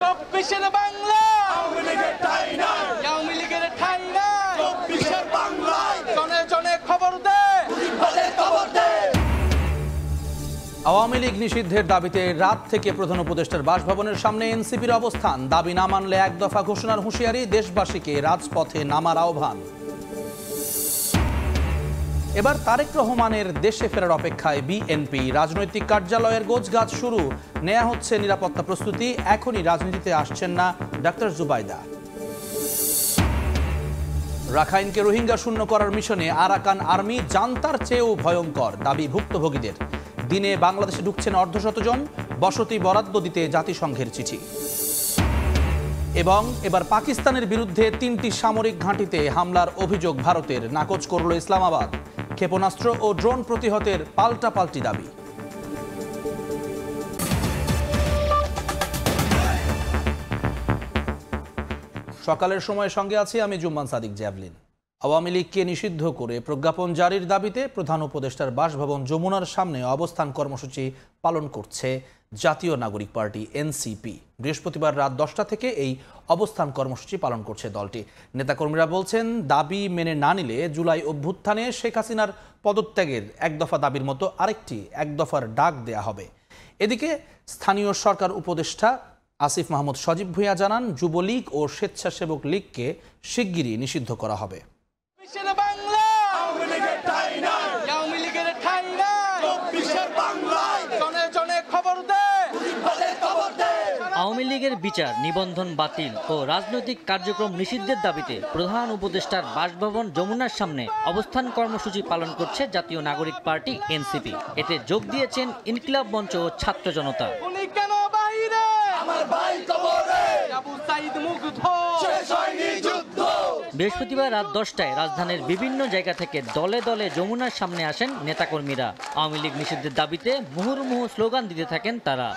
চব্বিশের বাংলা আওয়ামী লীগের ঠাঁই নাই। চব্বিশের বাংলায় জনে জনে খবর দে। আওয়ামী লীগ নিষিদ্ধের দাবিতে রাত থেকে প্রধান উপদেষ্টার বাসভবনের সামনে এনসিপির অবস্থান। দাবি না মানলে এক দফা ঘোষণার হুঁশিয়ারি, দেশবাসীকে রাজপথে নামার আহ্বান। এবার তারেক রহমানের দেশে ফেরার অপেক্ষায় বিএনপি। রাজনৈতিক কার্যালয়ের গোছগাছ শুরু, নেওয়া হচ্ছে নিরাপত্তা প্রস্তুতি। এখনই রাজনীতিতে আসছেন না ডাক্তার জুবাইদা। রাখাইনকে রোহিঙ্গা শূন্য করার মিশনে আরাকান আর্মি জান্তার চেয়েও ভয়ঙ্কর, দাবি ভুক্তভোগীদের। দিনে বাংলাদেশে ঢুকছেন অর্ধশত জন, বসতি বরাদ্দ দিতে জাতিসংঘের চিঠি। এবং এবার পাকিস্তানের বিরুদ্ধে 3টি সামরিক ঘাঁটিতে হামলার অভিযোগ ভারতের, নাকচ করল ইসলামাবাদ। ক্ষেপণাস্ত্র ও ড্রোন প্রতিহতের পাল্টাপাল্টি দাবি। সকালের সময় সঙ্গে আছি আমি জুম্মান সাদিক জ্যাভলিন। আওয়ামী লীগকে নিষিদ্ধ করে প্রজ্ঞাপন জারির দাবিতে প্রধান উপদেষ্টার বাসভবন যমুনার সামনে অবস্থান কর্মসূচি পালন করছে জাতীয় নাগরিক পার্টি এনসিপি। বৃহস্পতিবার রাত 10টা থেকে এই অবস্থান কর্মসূচি পালন করছে দলটি। নেতাকর্মীরা বলছেন, দাবি মেনে না নিলে জুলাই অভ্যুত্থানে শেখ হাসিনার পদত্যাগের এক দফা দাবির মতো আরেকটি এক দফার ডাক দেয়া হবে। এদিকে স্থানীয় সরকার উপদেষ্টা আসিফ মাহমুদ সজীব ভুঁইয়া জানান, যুবলীগ ও স্বেচ্ছাসেবক লীগকে শিগগিরই নিষিদ্ধ করা হবে। আওয়ামী লীগের বিচার, নিবন্ধন বাতিল ও রাজনৈতিক কার্যক্রম নিষিদ্ধের দাবিতে প্রধান উপদেষ্টার বাসভবন যমুনার সামনে অবস্থান কর্মসূচি পালন করছে জাতীয় নাগরিক পার্টি এনসিপি। এতে যোগ দিয়েছেন ইনকিলাব মঞ্চ ও ছাত্র জনতা। বৃহস্পতিবার রাত 10টায় রাজধানীর বিভিন্ন জায়গা থেকে দলে দলে যমুনার সামনে আসেন নেতাকর্মীরা। আওয়ামী লীগ নিষিদ্ধের দাবিতে মুহুর্মুহু স্লোগান দিতে থাকেন তারা।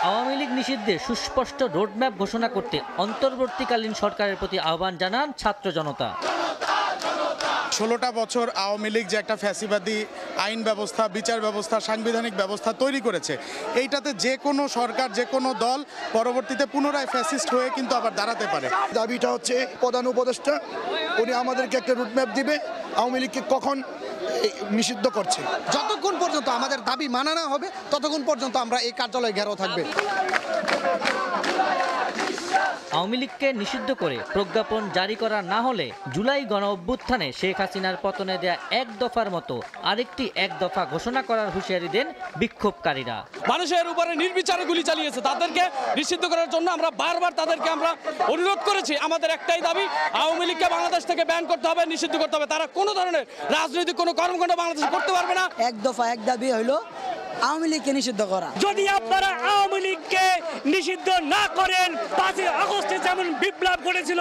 আওয়ামী লীগ নিষিদ্ধে সুস্পষ্ট রোডম্যাপ ঘোষণা করতে অন্তর্বর্তীকালীন সরকারের প্রতি আহ্বান জানান ছাত্র জনতা। 16টা বছর আওয়ামী লীগ যে একটা ফ্যাসিবাদী আইন ব্যবস্থা, বিচার ব্যবস্থা, সাংবিধানিক ব্যবস্থা তৈরি করেছে, এইটাতে যে কোনো সরকার, যে কোনো দল পরবর্তীতে পুনরায় ফ্যাসিস্ট হয়ে কিন্তু আবার দাঁড়াতে পারে। দাবিটা হচ্ছে প্রধান উপদেষ্টা উনি আমাদেরকে একটা রুটম্যাপ দিবে, আওয়ামী লীগকে কখন নিষিদ্ধ করছে। যতক্ষণ পর্যন্ত আমাদের দাবি মানা না হবে ততক্ষণ পর্যন্ত আমরা এই কার্যালয় ঘেরাও থাকবে। আওয়ামী লীগকে নিষিদ্ধ করে প্রজ্ঞাপন জারি করা না হলে জুলাই গণ অভ্যুত্থানে শেখ হাসিনার পতনে দেয়া এক দফার মতো আরেকটি এক দফা ঘোষণা করার হুঁশিয়ারি দেন বিক্ষোভকারীরা। মানুষের উপরে নির্বিচারে গুলি চালিয়েছে, তাদেরকে নিষিদ্ধ করার জন্য আমরা বারবার তাদেরকে আমরা অনুরোধ করেছি। আমাদের একটাই দাবি, আওয়ামী লীগকে বাংলাদেশ থেকে ব্যান করতে হবে, নিষিদ্ধ করতে হবে। তারা কোনো ধরনের রাজনৈতিক কোনো কর্মকাণ্ড বাংলাদেশে করতে পারবে না। এক দফা এক দাবি হইল আওয়ামী লীগকে নিষিদ্ধ করা। যদি আপনারা আওয়ামী লীগকে নিষিদ্ধ না করেন, 5ই আগস্টে যেমন বিপ্লব ঘটেছিল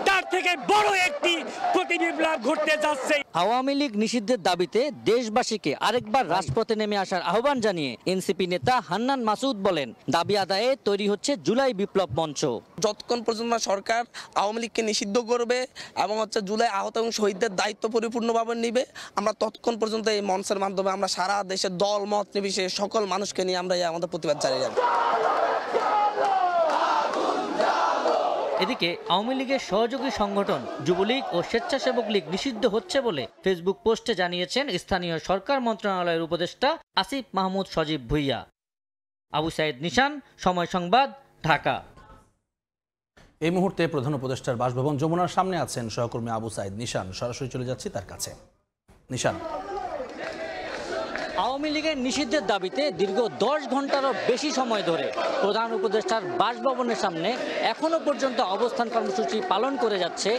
তার থেকে বড় একটি প্রতি বিপ্লব ঘটতে যাচ্ছে। আওয়ামী লীগ নিষিদ্ধের দাবিতে দেশবাসীকে আরেকবার রাজপথে নেমে আসার আহ্বান জানিয়ে এনসিপি নেতা হান্নান মাসুদ বলেন, দাবি আদায়ে তৈরি হচ্ছে জুলাই বিপ্লব মঞ্চ। যতক্ষণ পর্যন্ত সরকার আওয়ামী লীগকে নিষিদ্ধ করবে এবং জুলাই আহত এবং শহীদদের দায়িত্ব পরিপূর্ণভাবে নিবে, আমরা ততক্ষণ পর্যন্ত এই মঞ্চের মাধ্যমে আমরা সারা দেশের দল মত নির্বিশেষে সকল মানুষকে নিয়ে আমরা আমাদের প্রতিবাদ চালিয়ে যাব। এদিকে আওয়ামী লীগের সহযোগী সংগঠন যুবলীগ ও স্বেচ্ছাসেবক লীগ নিষিদ্ধ হচ্ছে বলে ফেসবুক পোস্টে জানিয়েছেন স্থানীয় সরকার মন্ত্রণালয়ের উপদেষ্টা আসিফ মাহমুদ সজীব ভুঁইয়া। আবু সাইদ নিশান, সময় সংবাদ, ঢাকা। এই মুহূর্তে প্রধান উপদেষ্টার বাসভবন যমুনার সামনে আছেন সহকর্মী আবু সাইদ নিশান। সরাসরি চলে যাচ্ছি তার কাছে। নিশান, আওয়ামী লীগের নিষিদ্ধের দাবিতে দীর্ঘ 10 ঘন্টারও বেশি সময় ধরে প্রধান উপদেষ্টার বাসভবনের সামনে এখনো পর্যন্ত অবস্থান কর্মসূচি পালন করে যাচ্ছে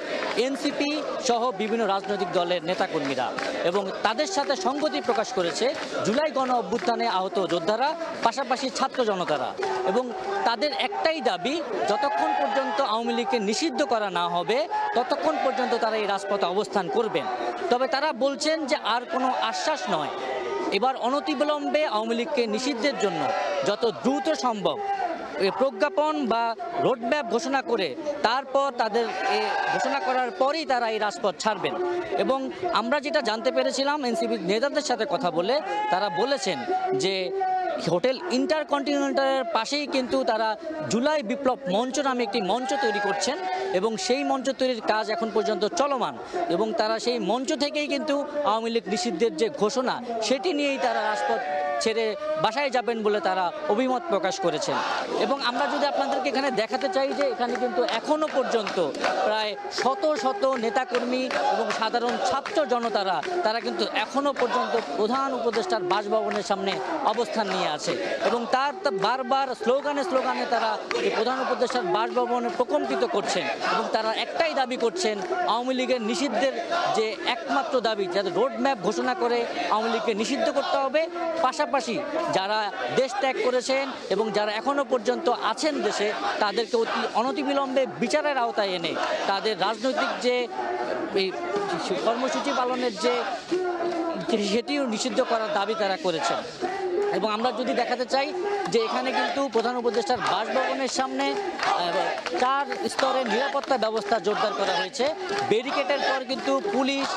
এনসিপি সহ বিভিন্ন রাজনৈতিক দলের নেতাকর্মীরা, এবং তাদের সাথে সংগতি প্রকাশ করেছে জুলাই গণ অভ্যুত্থানে আহত যোদ্ধারা, পাশাপাশি ছাত্র জনতারা। এবং তাদের একটাই দাবি, যতক্ষণ পর্যন্ত আওয়ামী লীগকে নিষিদ্ধ করা না হবে ততক্ষণ পর্যন্ত তারা এই রাজপথে অবস্থান করবেন। তবে তারা বলছেন যে আর কোনো আশ্বাস নয়, এবার অনতিবিলম্বে আওয়ামী লীগকে নিষিদ্ধের জন্য যত দ্রুত সম্ভব প্রজ্ঞাপন বা রোডম্যাপ ঘোষণা করে তারপর তাদের ঘোষণা করার পরই তারা এই রাজপথ ছাড়বেন। এবং আমরা যেটা জানতে পেরেছিলাম এনসিপির নেতাদের সাথে কথা বলে, তারা বলেছেন যে হোটেল ইন্টারকন্টিনেন্টালের পাশেই কিন্তু তারা জুলাই বিপ্লব মঞ্চ নামে একটি মঞ্চ তৈরি করছেন এবং সেই মঞ্চ তৈরির কাজ এখন পর্যন্ত চলমান এবং তারা সেই মঞ্চ থেকেই কিন্তু আওয়ামী লীগ নিষিদ্ধের যে ঘোষণা সেটি নিয়েই তারা রাজপথ ছেড়ে বাসায় যাবেন বলে তারা অভিমত প্রকাশ করেছেন। এবং আমরা যদি আপনাদেরকে এখানে দেখাতে চাই যে এখানে কিন্তু এখনো পর্যন্ত প্রায় শত শত নেতাকর্মী এবং সাধারণ ছাত্র জনতারা তারা কিন্তু এখনো পর্যন্ত প্রধান উপদেষ্টার বাসভবনের সামনে অবস্থান নিয়ে আছে এবং তার বারবার স্লোগানে স্লোগানে তারা এই প্রধান উপদেষ্টার বাসভবনে প্রকম্পিত করছেন এবং তারা একটাই দাবি করছেন, আওয়ামী লীগের নিষিদ্ধের যে একমাত্র দাবি, যাতে রোডম্যাপ ঘোষণা করে আওয়ামী লীগকে নিষিদ্ধ করতে হবে, পাশাপাশি যারা দেশ ত্যাগ করেছেন এবং যারা এখনো পর্যন্ত আছেন দেশে তাদেরকে অনতিবিলম্বে বিচারের আওতায় এনে তাদের রাজনৈতিক যে কর্মসূচি পালনের যে সেটিও নিষিদ্ধ করার দাবি তারা করেছেন। এবং আমরা যদি দেখাতে চাই যে এখানে কিন্তু প্রধান উপদেষ্টার বাসভবনের সামনে 4 স্তরের নিরাপত্তা ব্যবস্থা জোরদার করা হয়েছে। ব্যারিকেডের পর কিন্তু পুলিশ,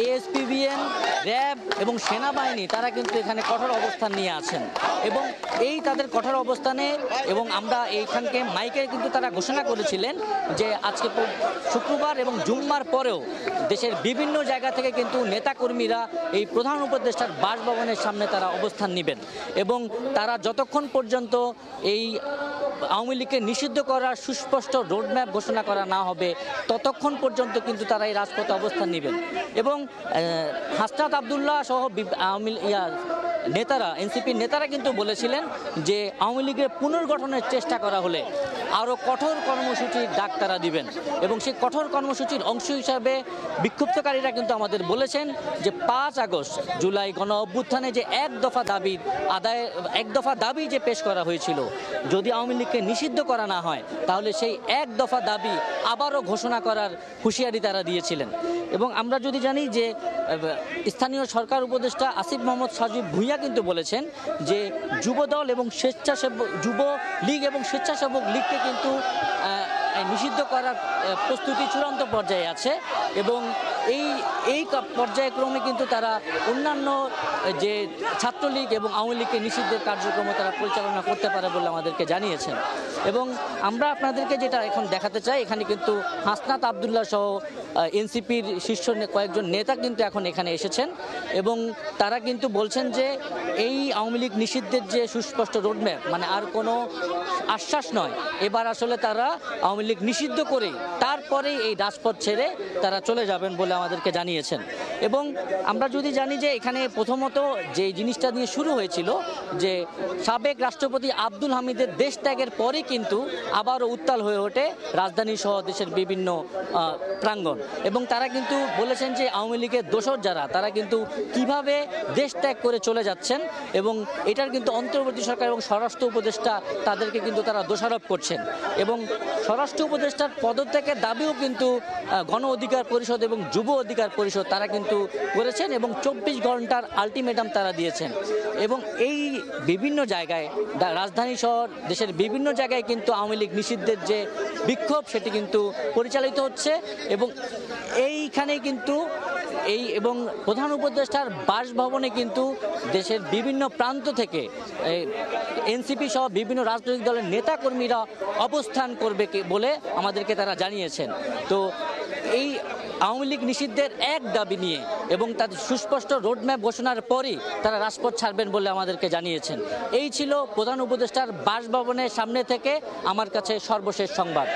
এএসপিবিএন, র্যাব এবং সেনাবাহিনী তারা কিন্তু এখানে কঠোর অবস্থান নিয়ে আছেন এবং এই তাদের কঠোর অবস্থানে এবং আমরা এইখানকে মাইকে কিন্তু তারা ঘোষণা করেছিলেন যে আজকে শুক্রবার এবং জুম্মার পরেও দেশের বিভিন্ন জায়গা থেকে কিন্তু নেতাকর্মীরা এই প্রধান উপদেষ্টার বাসভবনের সামনে তারা অবস্থান নেবেন এবং তারা যতক্ষণ পর্যন্ত এই আওয়ামী লীগকে নিষিদ্ধ করার সুস্পষ্ট রোডম্যাপ ঘোষণা করা না হবে ততক্ষণ পর্যন্ত কিন্তু তারা এই রাজপথে অবস্থান নেবেন। এবং হাসনাত আবদুল্লাহ সহ নেতারা, এনসিপির নেতারা কিন্তু বলেছিলেন যে আওয়ামী লীগের পুনর্গঠনের চেষ্টা করা হলে আরও কঠোর কর্মসূচির ডাক তারা দিবেন এবং সেই কঠোর কর্মসূচির অংশ হিসাবে বিক্ষুব্ধকারীরা কিন্তু আমাদের বলেছেন যে 5 আগস্ট জুলাই গণ অভ্যুত্থানে যে এক দফা দাবি যে পেশ করা হয়েছিল, যদি আওয়ামী লীগকে নিষিদ্ধ করা না হয় তাহলে সেই এক দফা দাবি আবারও ঘোষণা করার হুঁশিয়ারি তারা দিয়েছিলেন। এবং আমরা যদি জানি যে স্থানীয় সরকার উপদেষ্টা আসিফ মোহাম্মদ সাজিব ভুঁইয়া কিন্তু বলেছেন যে যুবদল এবং যুব লীগ এবং স্বেচ্ছাসেবক লীগকে কিন্তু নিষিদ্ধ করার প্রস্তুতি চূড়ান্ত পর্যায়ে আছে এবং এই পর্যায়ক্রমে কিন্তু তারা অন্যান্য যে ছাত্রলীগ এবং আওয়ামী লীগকে নিষিদ্ধের কার্যক্রম তারা পরিচালনা করতে পারে বলে আমাদেরকে জানিয়েছেন। এবং আমরা আপনাদেরকে যেটা এখন দেখাতে চাই, এখানে কিন্তু হাসনাত আবদুল্লাহ সহ এনসিপির শীর্ষ কয়েকজন নেতা কিন্তু এখন এখানে এসেছেন এবং তারা কিন্তু বলছেন যে এই আওয়ামী লীগ নিষিদ্ধের যে সুস্পষ্ট রোডম্যাপ মানে আর কোনো আশ্বাস নয়, এবার আসলে তারা আওয়ামী লীগ নিষিদ্ধ করে তারপরেই এই রাজপথ ছেড়ে তারা চলে যাবেন বলে আমাদেরকে জানিয়েছেন। এবং আমরা যদি জানি যে এখানে প্রথমত যে জিনিসটা নিয়ে শুরু হয়েছিল যে সাবেক রাষ্ট্রপতি আব্দুল হামিদের দেশ ত্যাগের পরে কিন্তু আবারও উত্তাল হয়ে ওঠে রাজধানী সহ দেশের বিভিন্ন প্রাঙ্গণ এবং তারা কিন্তু বলেছেন যে আওয়ামী লীগের দোসর যারা তারা কিন্তু কিভাবে দেশ ত্যাগ করে চলে যাচ্ছেন এবং এটার কিন্তু অন্তর্বর্তী সরকার এবং স্বরাষ্ট্র উপদেষ্টা তাদেরকে কিন্তু তারা দোষারোপ করছেন এবং স্বরাষ্ট্র উপদেষ্টার পদত্যাগের দাবিও কিন্তু গণ অধিকার পরিষদ এবং যুব অধিকার পরিষদ তারা কিন্তু করেছেন এবং 24 ঘন্টার আলটিমেটাম তারা দিয়েছেন। এবং এই বিভিন্ন জায়গায় রাজধানী শহর দেশের বিভিন্ন জায়গায় কিন্তু আওয়ামী লীগ নিষিদ্ধের যে বিক্ষোভ সেটি কিন্তু পরিচালিত হচ্ছে এবং এইখানে কিন্তু এবং প্রধান উপদেষ্টার বাসভবনে কিন্তু দেশের বিভিন্ন প্রান্ত থেকে এনসিপি সহ বিভিন্ন রাজনৈতিক দলের নেতাকর্মীরা অবস্থান করবে বলে আমাদেরকে তারা জানিয়েছেন। তো এই আওয়ামী লীগ নিষিদ্ধের এক দাবি নিয়ে এবং তাদের সুস্পষ্ট রোডম্যাপ ঘোষণার পরই তারা রাজপথ ছাড়বেন বলে আমাদেরকে জানিয়েছেন। এই ছিল প্রধান উপদেষ্টার বাসভবনের সামনে থেকে আমার কাছে সর্বশেষ সংবাদ।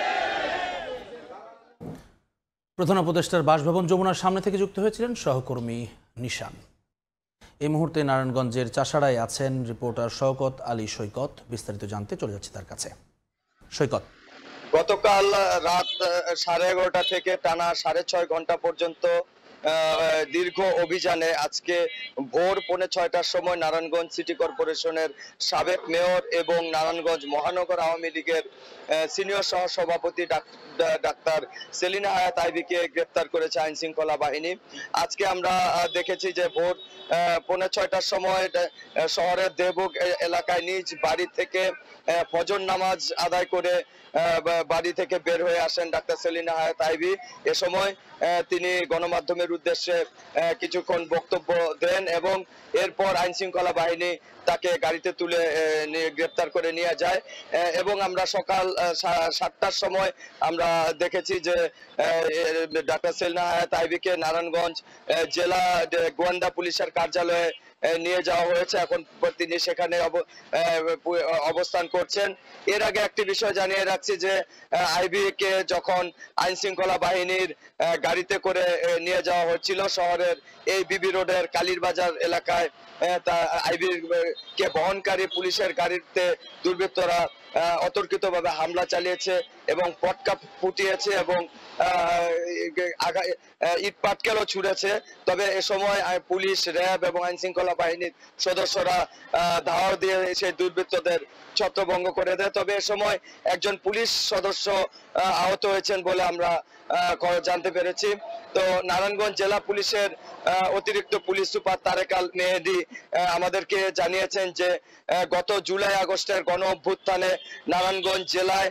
প্রধান উপদেষ্টার বাসভবন যমুনার সামনে থেকে যুক্ত হয়েছিলেন সহকর্মী নিশান। এই মুহূর্তে নারায়ণগঞ্জের চাষাড়ায় আছেন রিপোর্টার শওকত আলী সৈকত। বিস্তারিত জানতে চলে যাচ্ছি তার কাছে। সৈকত, গতকাল রাত 11:30 থেকে টানা 6.5 ঘন্টা পর্যন্ত দীর্ঘ অভিযানে আজকে ভোর 5:45টার সময় নারায়ণগঞ্জ সিটি কর্পোরেশনের সাবেক মেয়র এবং নারায়ণগঞ্জ মহানগর আওয়ামী লীগের সিনিয়র সহ সভাপতি ডাক্তার সেলিনা হায়াত আইভীকে গ্রেপ্তার করেছে আইন শৃঙ্খলা বাহিনী। আজকে আমরা দেখেছি যে ভোর 5:45টার সময় শহরের দেবুগ এলাকায় নিজ বাড়ি থেকে ফজর নামাজ আদায় করে বাড়ি থেকে বের হয়ে আসেন ডাক্তার সেলিনা হায়াত আইভী। এ সময় তিনি গণমাধ্যমের উদ্দেশ্যে কিছুক্ষণ বক্তব্য দেন এবং এরপর আইন শৃঙ্খলা বাহিনী তাকে গাড়িতে তুলে গ্রেপ্তার করে নিয়ে যায় এবং আমরা সকাল 7টার সময় আমরা দেখেছি যে ডাক্তার সেলিনা হায়াত আইভীকে নারায়ণগঞ্জ জেলা গোয়েন্দা পুলিশের কার্যালয়ে নিয়ে যাওয়া হয়েছে। এখন তিনি সেখানে অবস্থান করছেন। এর আগে একটি বিষয় জানিয়ে রাখছি যে আইভীকে যখন আইন শৃঙ্খলা বাহিনীর গাড়িতে করে নিয়ে যাওয়া হচ্ছিল শহরের এই বিবি রোডের কালীরবাজার এলাকায়, আইভীকে বহনকারী পুলিশের গাড়িতে দুর্বৃত্তরা অতর্কিতভাবে হামলা চালিয়েছে এবং পটকা ফুটিয়েছে এবং ইট পাটকেলও ছুড়েছে। তবে এ সময় পুলিশ, র্যাব এবং আইন শৃঙ্খলা বাহিনীর সদস্যরা ধাওয়া দিয়ে সেই দুর্বৃত্তদের ছত্রভঙ্গ করে দেয়। তবে এ সময় একজন পুলিশ সদস্য আহত হয়েছেন বলে আমরা জানতে পেরেছি। তো নারায়ণগঞ্জ জেলা পুলিশের অতিরিক্ত পুলিশ সুপার তারেক আল মেহেদি আমাদেরকে জানিয়েছেন যে গত জুলাই আগস্টের গণ অভ্যুত্থানে নারায়ণগঞ্জ জেলায়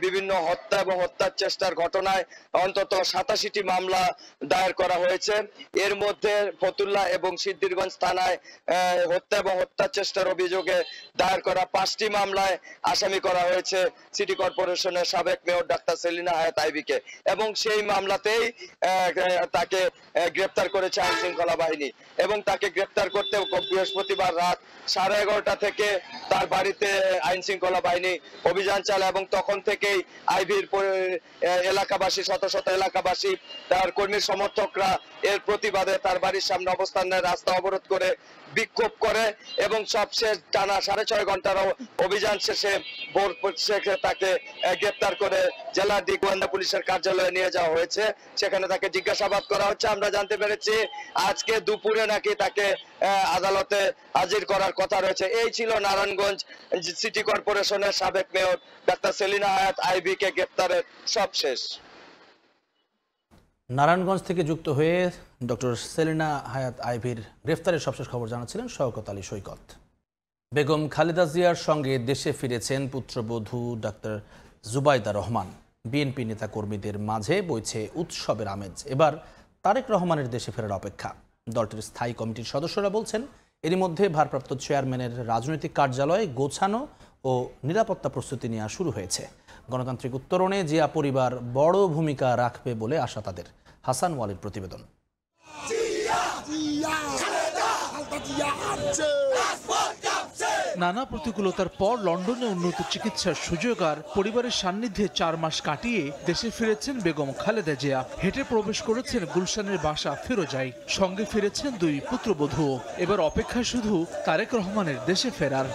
বিভিন্ন হত্যা এবং হত্যার চেষ্টার ঘটনায় অন্তত 87টি মামলা দায়ের করা হয়েছে। এর মধ্যে ফতুল্লাহ এবং সিদ্ধিরগঞ্জ থানায় হত্যা এবং হত্যার চেষ্টার অভিযোগে দায়ের করা 5টি মামলায় আসামি করা হয়েছে সিটি কর্পোরেশনের সাবেক মেয়র ডাক্তার সেলিনা হায়াত আইভীকে এবং সেই মামলাতেই তাকে গ্রেপ্তার করেছে আইন শৃঙ্খলা বাহিনী এবং তাকে গ্রেপ্তার করতে বৃহস্পতিবার রাত 11:30টা থেকে তার বাড়িতে আইন শৃঙ্খলা বাহিনী অভিযান চালায় এবং তখন থেকেই আইভীর এলাকাবাসী, শত শত এলাকাবাসী, তার কর্মী সমর্থকরা এর প্রতিবাদে তার বাড়ির সামনে অবস্থান নেয়, রাস্তা অবরোধ করে বিক্ষোভ করে এবং সবশেষ টানা 6.5 ঘন্টার অভিযান শেষে ভোর তাকে গ্রেপ্তার করে জেলা গোয়েন্দা পুলিশের কার্যালয়ে নিয়ে যাওয়া হয়েছে। সেখানে তাকে জিজ্ঞাসাবাদ করা হচ্ছে। আমরা জানতে পেরেছি আজকে দুপুরে নাকি তাকে আদালতে হাজির করার কথা রয়েছে। এই ছিল নারায়ণগঞ্জ সিটি কর্পোরেশনের সাবেক মেয়র ডাক্তার সেলিনা হায়াত আইভীকে গ্রেপ্তারের সবশেষ। নারায়ণগঞ্জ থেকে যুক্ত হয়ে ডক্টর সেলিনা হায়াত আইভীর গ্রেফতারের সবশেষ খবর জানাচ্ছিলেন শওকত আলী সৈকত। বেগম খালেদা জিয়ার সঙ্গে দেশে ফিরেছেন পুত্রবধূ ডাক্তার জুবাইদা রহমান। বিএনপি নেতাকর্মীদের মাঝে বইছে উৎসবের আমেজ। এবার তারেক রহমানের দেশে ফেরার অপেক্ষা। দলটির স্থায়ী কমিটির সদস্যরা বলছেন এরই মধ্যে ভারপ্রাপ্ত চেয়ারম্যানের রাজনৈতিক কার্যালয়ে গোছানো ও নিরাপত্তা প্রস্তুতি নেওয়া শুরু হয়েছে। গণতান্ত্রিক উত্তরণে জিয়া পরিবার বড় ভূমিকা রাখবে বলে আশা তাদের। হাসান ওয়ালির প্রতিবেদন। নানা প্রতিকূলতার পর লন্ডনে উন্নত চিকিৎসার সুযোগ আর পরিবারের সান্নিধ্যে 4 মাস কাটিয়ে দেশে ফিরেছেন বেগম খালেদা জিয়া। হেঁটে প্রবেশ করেছেন গুলশানের বাসা ফিরোজায়। সঙ্গে ফিরেছেন 2 পুত্রবধূ। এবার অপেক্ষা শুধু তারেক রহমানের দেশে ফেরার।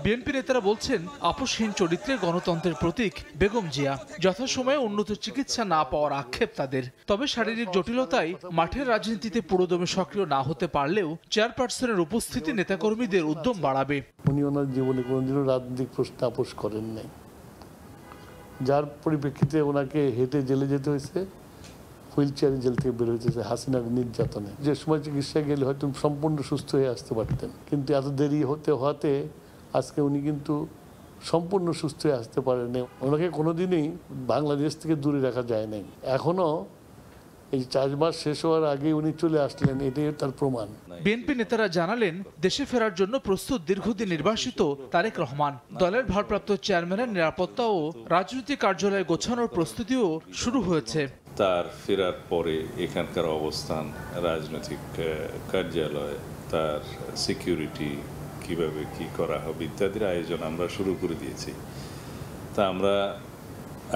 বিএনপি নেতারা বলছেন আপোষহীন চরিত্রে গণতন্ত্রের প্রতীক বেগম জিয়া। যথাসময়ে উন্নত চিকিৎসা না পাওয়ার আক্ষেপ তাদের। তবে শারীরিক জটিলতায় মাঠের রাজনীতিতে পুরোদমে সক্রিয় না হতে পারলেও চেয়ারপারসনের উপস্থিতি নেতাকর্মীদের উদ্যম বাড়াবে। উনি ওনার জীবনে কোনোদিনও রাজনৈতিক প্রশ্ন আপোষ করেন নাই, যার পরিপ্রেক্ষিতে ওনাকে হেঁটে জেলে যেতে হয়েছে, হুইল চেয়ারে জেল থেকে বের হয়েছে হাসিনার নির্যাতনে। যে সময় চিকিৎসায় গেলে হয়তো সম্পূর্ণ সুস্থ হয়ে আসতে পারতেন, কিন্তু এত দেরি হওয়াতে আজকে উনি কিন্তু সম্পূর্ণ সুস্থ হয়ে আসতে পারেনি। ওনাকে কোনোদিনই বাংলাদেশ থেকে দূরে রাখা যায় নাই। এখনো এই 4 মাস শেষ হওয়ার আগে উনি চলে আসলেন, এটাই তার প্রমাণ। বিএনপি নেতারা জানালেন দেশে ফেরার জন্য প্রস্তুত দীর্ঘদিন নির্বাসিত তারেক রহমান। দলের ভারপ্রাপ্ত চেয়ারম্যানের নিরাপত্তা ও রাজনৈতিক কার্যালয়ে গোছানোর প্রস্তুতিও শুরু হয়েছে। তার ফেরার পরে এখানকার অবস্থান, রাজনৈতিক কার্যালয়, তার সিকিউরিটি কিভাবে কি করা হবে ইত্যাদির আয়োজন আমরা শুরু করে দিয়েছি। তা আমরা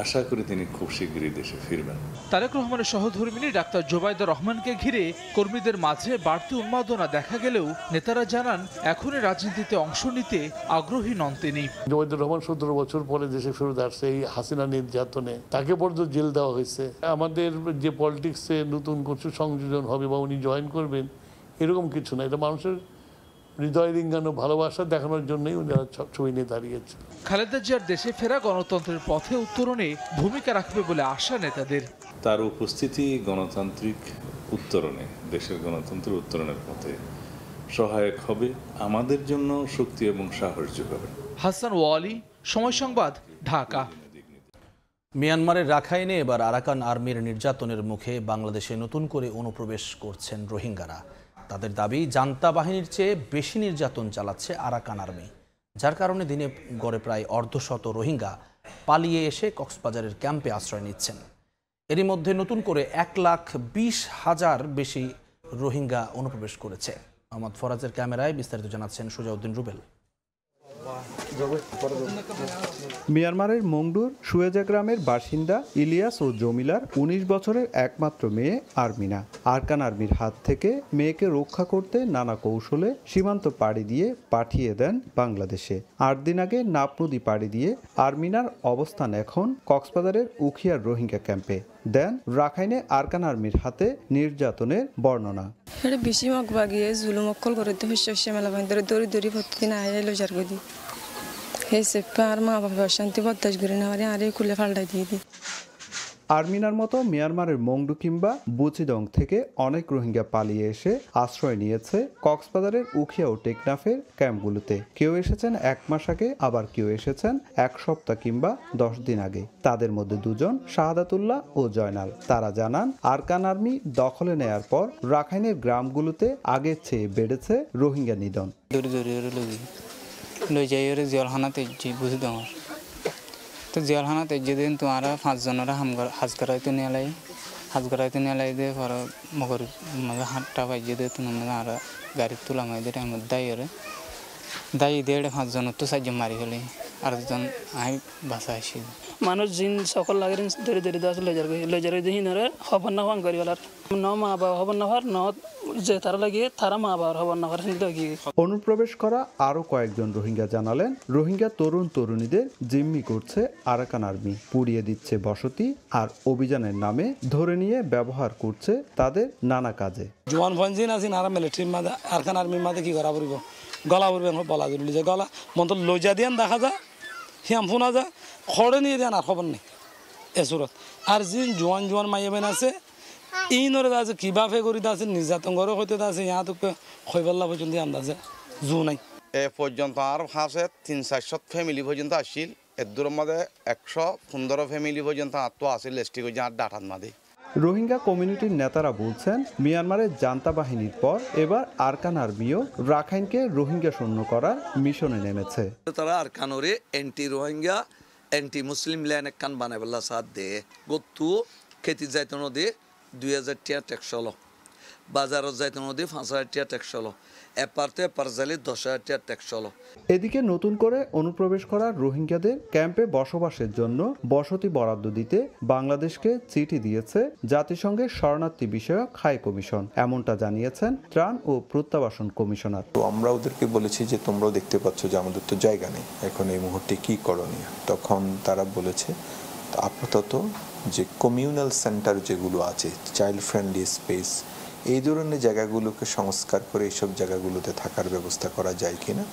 আশা করি তিনি খুব শীঘ্রই দেশে ফিরবেন। তারেক রহমানের সহধর্মিণী ডাক্তার জোবাইদা রহমানকে ঘিরে কর্মীদের মাঝে বাড়তি উন্মাদনা দেখা গেলেও নেতারা জানান এখনই রাজনীতিতে অংশ নিতে আগ্রহী নন তিনি। জোবাইদুর রহমান 17 বছর পরে দেশে ফেরত আসছে এই হাসিনা নির্যাতনে, তাকে পর্যন্ত জেল দেওয়া হয়েছে। আমাদের যে পলিটিক্সে নতুন কিছু সংযোজন হবে বা উনি জয়েন করবেন এরকম কিছু না, এটা মানুষের হৃদয় রিঙ্গানো ভালোবাসা দেখানোর জন্যই উনি ছবি নিয়ে দাঁড়িয়েছে। খালেদা জিয়ার দেশে ফেরা গণতন্ত্রের পথে উত্তরণে ভূমিকা রাখবে বলে আশা নেতাদের। তার উপস্থিতি গণতান্ত্রিক উত্তরণে, দেশের গণতন্ত্রের উত্তরণের পথে সহায়ক হবে, আমাদের জন্য শক্তি এবং সাহস যোগাবে। হাসান ওয়ালি, সময় সংবাদ, ঢাকা। মিয়ানমারের রাখাইনে এবার আরাকান আর্মির নির্যাতনের মুখে বাংলাদেশে নতুন করে অনুপ্রবেশ করছেন রোহিঙ্গারা। তাদের দাবি, জান্তা বাহিনীর চেয়ে বেশি নির্যাতন চালাচ্ছে আরাকান আর্মি, যার কারণে দিনে গড়ে প্রায় অর্ধশত রোহিঙ্গা পালিয়ে এসে কক্সবাজারের ক্যাম্পে আশ্রয় নিচ্ছেন। এরই মধ্যে নতুন করে 1,20,000 বেশি রোহিঙ্গা অনুপ্রবেশ করেছে। মোহাম্মদ ফরাজের ক্যামেরায় বিস্তারিত জানাচ্ছেন সুজাউদ্দিন রুবেল। মিয়ানমারের মংডুর সুয়েজা গ্রামের বাসিন্দা ইলিয়াস ও জমিলার 19 বছরের একমাত্র মেয়ে আরমিনা। আরাকান আর্মির হাত থেকে মেয়েকে রক্ষা করতে নানা কৌশলে সীমান্ত পাড়ি দিয়ে পাঠিয়ে দেন বাংলাদেশে। 8 দিন আগে নাপ নদী পাড়ি দিয়ে আরমিনার অবস্থান এখন কক্সবাজারের উখিয়ার রোহিঙ্গা ক্যাম্পে। দেন রাখাইনে আরাকান আর্মির হাতে নির্যাতনের বর্ণনা। বেশি মগ বাগিয়ে জুলুম অকল করে শস্য মেলা বান্ধরে দড়ি দড়ি প্রতিদিন আইলো যার গদি হেসে আর মা বাবা শান্তি বদাস করে না আরে খুলে ফাল্টাই দিয়ে দিই। আরমিনার মতো মিয়ানমারের মংডু কিংবা বুচিডং থেকে অনেক রোহিঙ্গা পালিয়ে এসে আশ্রয় নিয়েছে কক্সবাজারের উখিয়া ও টেকনাফের ক্যাম্পগুলোতে। কেউ এসেছেন 1 মাস আগে, আবার কেউ এসেছেন 1 সপ্তাহ কিংবা 10 দিন আগে। তাদের মধ্যে 2 জন শাহাদাতুল্লাহ ও জয়নাল। তারা জানান, আরাকান আর্মি দখলে নেয়ার পর রাখাইনের গ্রামগুলোতে আগের চেয়ে বেড়েছে রোহিঙ্গা নিধন। জলহানাতে বুঝিদং তো জলহানাতে যেদিন তোমারা 5 জনেরা হাজগরাইতে নিয়ে দে পর মগর হাটটা বাজে দে তুমি আর গাড়ি তোলা মাইদের আমার দায়ী দেড় 5 জন তো সাহায্য মারি হলে আর 2 জন আমি বাসা আসি। মানুষ জিন সকল লাগে ধরে ধরে দাস লেজার দিন খবর না হওয়ান করিবার ন মা বাবা খবর না হওয়ার ন যে তারা লাগিয়ে তারা মা বাবার খবর না হওয়ার লাগিয়ে। অনুপ্রবেশ করা আরো কয়েকজন রোহিঙ্গা জানালেন, রোহিঙ্গা তরুণ তরুণীদের জিম্মি করছে আরাকান আর্মি, পুড়িয়ে দিচ্ছে বসতি আর অভিযানের নামে ধরে নিয়ে ব্যবহার করছে তাদের নানা কাজে। জোয়ান ফঞ্জিন আছেন আর মিলিটারির মাঝে আরাকান আর্মির মাঝে কি করা পড়ব, গলা পড়বেন বলা জরুরি যে গলা মন তো লইজা দিয়ান দেখা যায় হিয়াম ফোনা যা খড়ে নিয়ে দেন আর খবর নেই এসুরত। আর যে জোয়ান মাইয়া বেন আছে ইনরে আছে কিভাবে করি আছে নির্যাতন করে হইতে আছে ইয়া তোকে খৈবাল্লা পর্যন্ত আন্দাজে জু নাই। এ পর্যন্ত আর হাসে 300-400 ফ্যামিলি পর্যন্ত আসছিল, এর দূরের মধ্যে 115 ফ্যামিলি পর্যন্ত আত্ম আসিল লেস্টি করে আর ডাটার মাঝে। রোহিঙ্গা কমিউনিটির নেতারা বলছেন, মিয়ানমারের জান্তা বাহিনীর পর এবার আরাকান আর্মিও রাখাইনকে রোহিঙ্গা শূন্য করার মিশনে নেমেছে। তারা আরাকানরে এন্টি রোহিঙ্গা এন্টি মুসলিম ল্যান্ড কান বানাইবলা সাথ দে গতু খেতি যাইতো নদী 2000 টাকা ট্যাক্স হলো, বাজারত যাইতো নদী 5000 টাকা ট্যাক্স হলো, এপারতে পারজালি 10,000 টাকা ট্যাক্স হলো। এদিকে নতুন করে অনুপ্রবেশ করা রোহিঙ্গাদের ক্যাম্পে বসবাসের জন্য বসতি বরাদ্দ দিতে বাংলাদেশকে চিঠি দিয়েছে জাতিসংঘের শরণার্থী বিষয়ক হাই কমিশন, এমনটা জানিয়েছেন ত্রাণ ও প্রত্যাবাসন কমিশনার। তো আমরা ওদেরকে বলেছি যে তোমরাও দেখতে পাচ্ছ যে আমাদের তো জায়গা নেই, এখন এই মুহূর্তে কি করণীয়। তখন তারা বলেছে আপাতত যে কমিউনাল সেন্টার যেগুলো আছে, চাইল্ড ফ্রেন্ডলি স্পেস, এই ধরনের জায়গাগুলোকে সংস্কার করে এইসব জায়গাগুলোতে থাকার ব্যবস্থা করা যায় কিনা।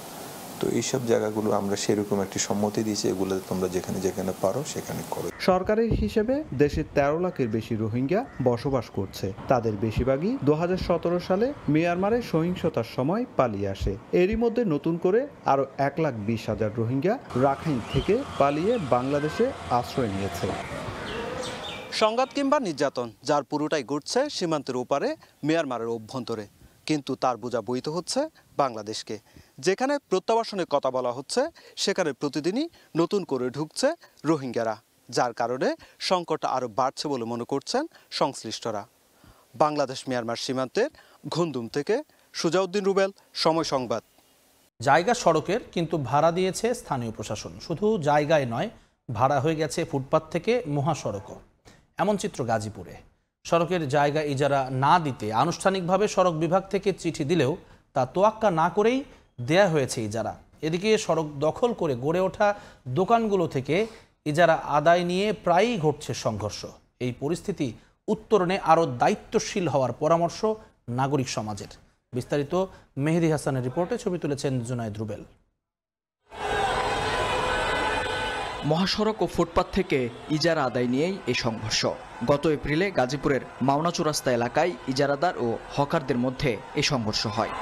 তো এইসব জায়গাগুলো আমরা সেরকম একটি সম্মতি দিয়েছি, এগুলো তোমরা যেখানে যেখানে পারো সেখানে করো। সরকারের হিসেবে দেশে 13 লাখের বেশি রোহিঙ্গা বসবাস করছে। তাদের বেশিরভাগই 2017 সালে মিয়ানমারের সহিংসতার সময় পালিয়ে আসে। এরই মধ্যে নতুন করে আরো 1,20,000 রোহিঙ্গা রাখাইন থেকে পালিয়ে বাংলাদেশে আশ্রয় নিয়েছে। সংঘাত কিংবা নির্যাতন যার পুরোটাই ঘটছে সীমান্তের ওপারে মিয়ানমারের অভ্যন্তরে, কিন্তু তার বোঝা বইতে হচ্ছে বাংলাদেশকে। যেখানে প্রত্যাবাসনের কথা বলা হচ্ছে সেখানে প্রতিদিনই নতুন করে ঢুকছে রোহিঙ্গারা, যার কারণে সংকট আরও বাড়ছে বলে মনে করছেন সংশ্লিষ্টরা। বাংলাদেশ মিয়ানমার সীমান্তের ঘুমদুম থেকে সুজাউদ্দিন রুবেল, সময় সংবাদ। জায়গা সড়কের, কিন্তু ভাড়া দিয়েছে স্থানীয় প্রশাসন। শুধু জায়গায় নয়, ভাড়া হয়ে গেছে ফুটপাত থেকে মহাসড়কও। এমন চিত্র গাজীপুরে। সড়কের জায়গা ইজারা না দিতে আনুষ্ঠানিকভাবে সড়ক বিভাগ থেকে চিঠি দিলেও তা তোয়াক্কা না করেই দেয়া হয়েছে ইজারা। এদিকে সড়ক দখল করে গড়ে ওঠা দোকানগুলো থেকে ইজারা আদায় নিয়ে প্রায়ই ঘটছে সংঘর্ষ। এই পরিস্থিতি উত্তরণে আরও দায়িত্বশীল হওয়ার পরামর্শ নাগরিক সমাজের। বিস্তারিত মেহেদি হাসানের রিপোর্টে ছবি তুলেছেন জুনায়েদ রুবেল। মহাসড়ক ও ফুটপাত থেকে ইজারা আদায় নিয়েই এই সংঘর্ষ। গত এপ্রিলে গাজীপুরের মাওনা চৌরাস্তা এলাকায় ইজারাদার ও হকারদের মধ্যে এই সংঘর্ষ হয়।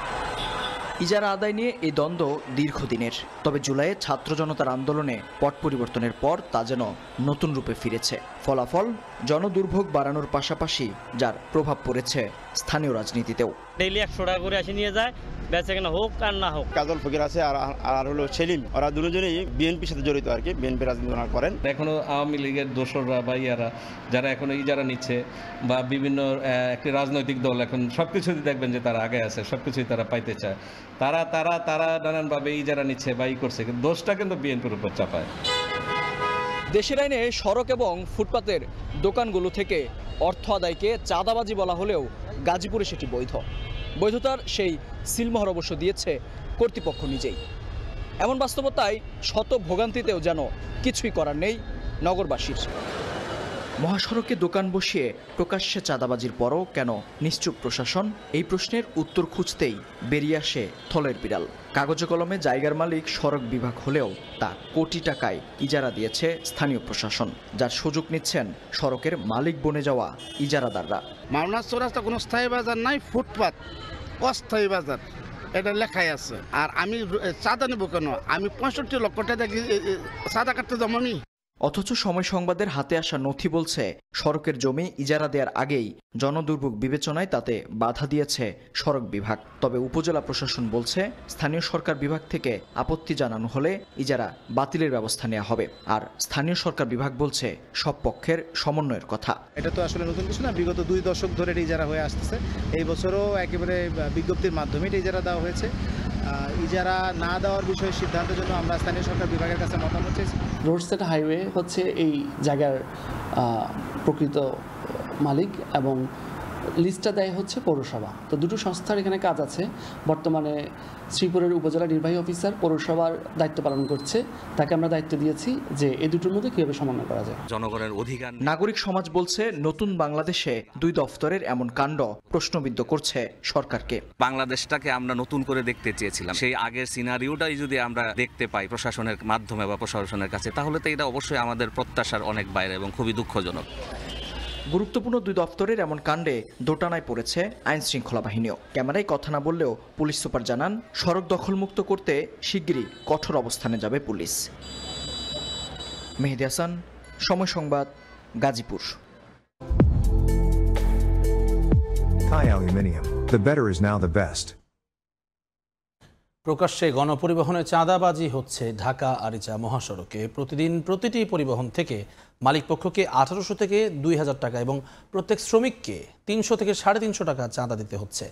ইজারা আদায় নিয়ে এই দ্বন্দ্ব দীর্ঘদিনের। তবে জুলাইয়ে ছাত্র জনতার আন্দোলনে পট পরিবর্তনের পর তা যেন নতুন রূপে ফিরেছে। ফলাফল জনদুর্ভোগ বাড়ানোর পাশাপাশি যার প্রভাব পড়েছে স্থানীয় রাজনীতিতেও। ডেইলি 100 টাকা করে আসি নিয়ে যায়, বেচে কেনা হোক আর না হোক। কাজল ফকির আছে আর হলো সেলিম, ওরা দুজনেই বিএনপির সাথে জড়িত আর কি, বিএনপি রাজনীতি করেন। এখনো আওয়ামী লীগের দোসররা বা ইয়ারা যারা এখনো ইজারা নিচ্ছে বা বিভিন্ন একটি রাজনৈতিক দল এখন সবকিছুই দেখবেন যে তারা আগে আছে, সবকিছুই তারা পাইতে চায়। তারা নানানভাবে ইজারা নিচ্ছে বা করছে, কিন্তু দোষটা কিন্তু বিএনপির উপর চাপায়। দেশের আইনে সড়ক এবং ফুটপাতের দোকানগুলো থেকে অর্থ আদায়কে চাঁদাবাজি বলা হলেও গাজীপুরে সেটি বৈধ। বৈধতার সেই সিলমোহর অবশ্য দিয়েছে কর্তৃপক্ষ নিজেই। এমন বাস্তবতায় শত ভোগান্তিতেও যেন কিছুই করার নেই নগরবাসীর। মহাসড়কে দোকান বসিয়ে প্রকাশ্যে চাঁদাবাজির পরও কেন নিশ্চুপ প্রশাসন? এই প্রশ্নের উত্তর খুঁজতেই বেরিয়ে আসে থলের বিড়াল। কাগজে কলমে জায়গার মালিক সড়ক বিভাগ হলেও তা কোটি টাকায় ইজারা দিয়েছে স্থানীয় প্রশাসন, যার সুযোগ নিচ্ছেন সড়কের মালিক বনে যাওয়া ইজারাদাররা। মাওনা চৌরাস্তা কোনো স্থায়ী বাজার নাই, ফুটপাত অস্থায়ী বাজার, এটা লেখাই আছে। আর আমি চাঁদা নেব কেন? আমি 65 লক্ষ টাকা চাঁদা কাটতে যাবো আমি। অথচ সময় সংবাদের হাতে আসা নথি বলছে সড়কের জমি ইজারা দেওয়ার আগেই জনদুর্ভোগ বিবেচনায় তাতে বাধা দিয়েছে সড়ক বিভাগ। তবে উপজেলা প্রশাসন বলছে স্থানীয় সরকার বিভাগ থেকে আপত্তি জানানো হলে ইজারা বাতিলের ব্যবস্থা নেওয়া হবে। আর স্থানীয় সরকার বিভাগ বলছে সব পক্ষের সমন্বয়ের কথা। এটা তো আসলে নতুন কিছু না, বিগত 2 দশক ধরে ইজারা হয়ে আসতেছে। এই বছরও একেবারে বিজ্ঞপ্তির মাধ্যমে ইজারা দেওয়া হয়েছে। ইজারা না দেওয়ার বিষয়ে সিদ্ধান্তের জন্য আমরা স্থানীয় সরকার বিভাগের কাছে মতামত চাইছি। রোড সেট হাইওয়ে হচ্ছে এই জায়গার প্রকৃত মালিক এবং লিস্টটা দেয় হচ্ছে পৌরসভা। তো দুটো সংস্থার এখানে কাজ আছে। বর্তমানে শ্রীপুরের উপজেলা নির্বাহী অফিসার পৌরসভার দায়িত্ব পালন করছে, তাকে আমরা দায়িত্ব দিয়েছি যে এই দুটোর মধ্যে কীভাবে সমন্বয় করা যায়। জনগণের অধিকার। নাগরিক সমাজ বলছে নতুন বাংলাদেশে 2 দফতরের এমন কাণ্ড প্রশ্নবিদ্ধ করছে সরকারকে। বাংলাদেশটাকে আমরা নতুন করে দেখতে চেয়েছিলাম, সেই আগের সিনারিওটাই যদি আমরা দেখতে পাই প্রশাসনের মাধ্যমে বা প্রশাসনের কাছে, তাহলে তো এটা অবশ্যই আমাদের প্রত্যাশার অনেক বাইরে এবং খুবই দুঃখজনক। গুরুত্বপূর্ণ 2 দফতরের এমন কাণ্ডে দোটানায় পড়েছে আইন শৃঙ্খলা বাহিনীও। ক্যামেরায় কথা না বললেও পুলিশ সুপার জানান সড়ক দখলমুক্ত করতে শিগগিরই কঠোর অবস্থানে যাবে পুলিশ। মেহেদি হাসান, সময় সংবাদ, Gazipur. Thai Aluminium. The better is now the best. প্রকাশ্যে গণপরিবহনে চাঁদাবাজি হচ্ছে ঢাকা আরিচা মহাসড়কে। প্রতিদিন প্রতিটি পরিবহন থেকে মালিকপক্ষকে 1800 থেকে 2000 টাকা এবং প্রত্যেক শ্রমিককে 300 থেকে 350 টাকা চাঁদা দিতে হচ্ছে।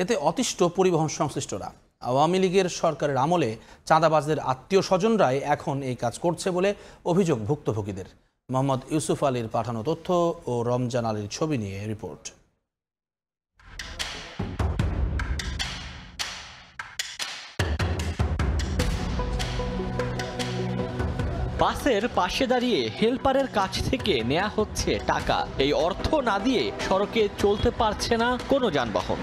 এতে অতিষ্ঠ পরিবহন সংশ্লিষ্টরা। আওয়ামী লীগের সরকারের আমলে চাঁদাবাজদের আত্মীয় স্বজনরাই এখন এই কাজ করছে বলে অভিযোগ ভুক্তভোগীদের। মোহাম্মদ ইউসুফ আলীর পাঠানো তথ্য ও রমজান আলীর ছবি নিয়ে রিপোর্ট। বাসের পাশে দাঁড়িয়ে হেলপারের কাছ থেকে নেওয়া হচ্ছে টাকা। এই অর্থ না দিয়ে সড়কে চলতে পারছে না কোনো যানবাহন।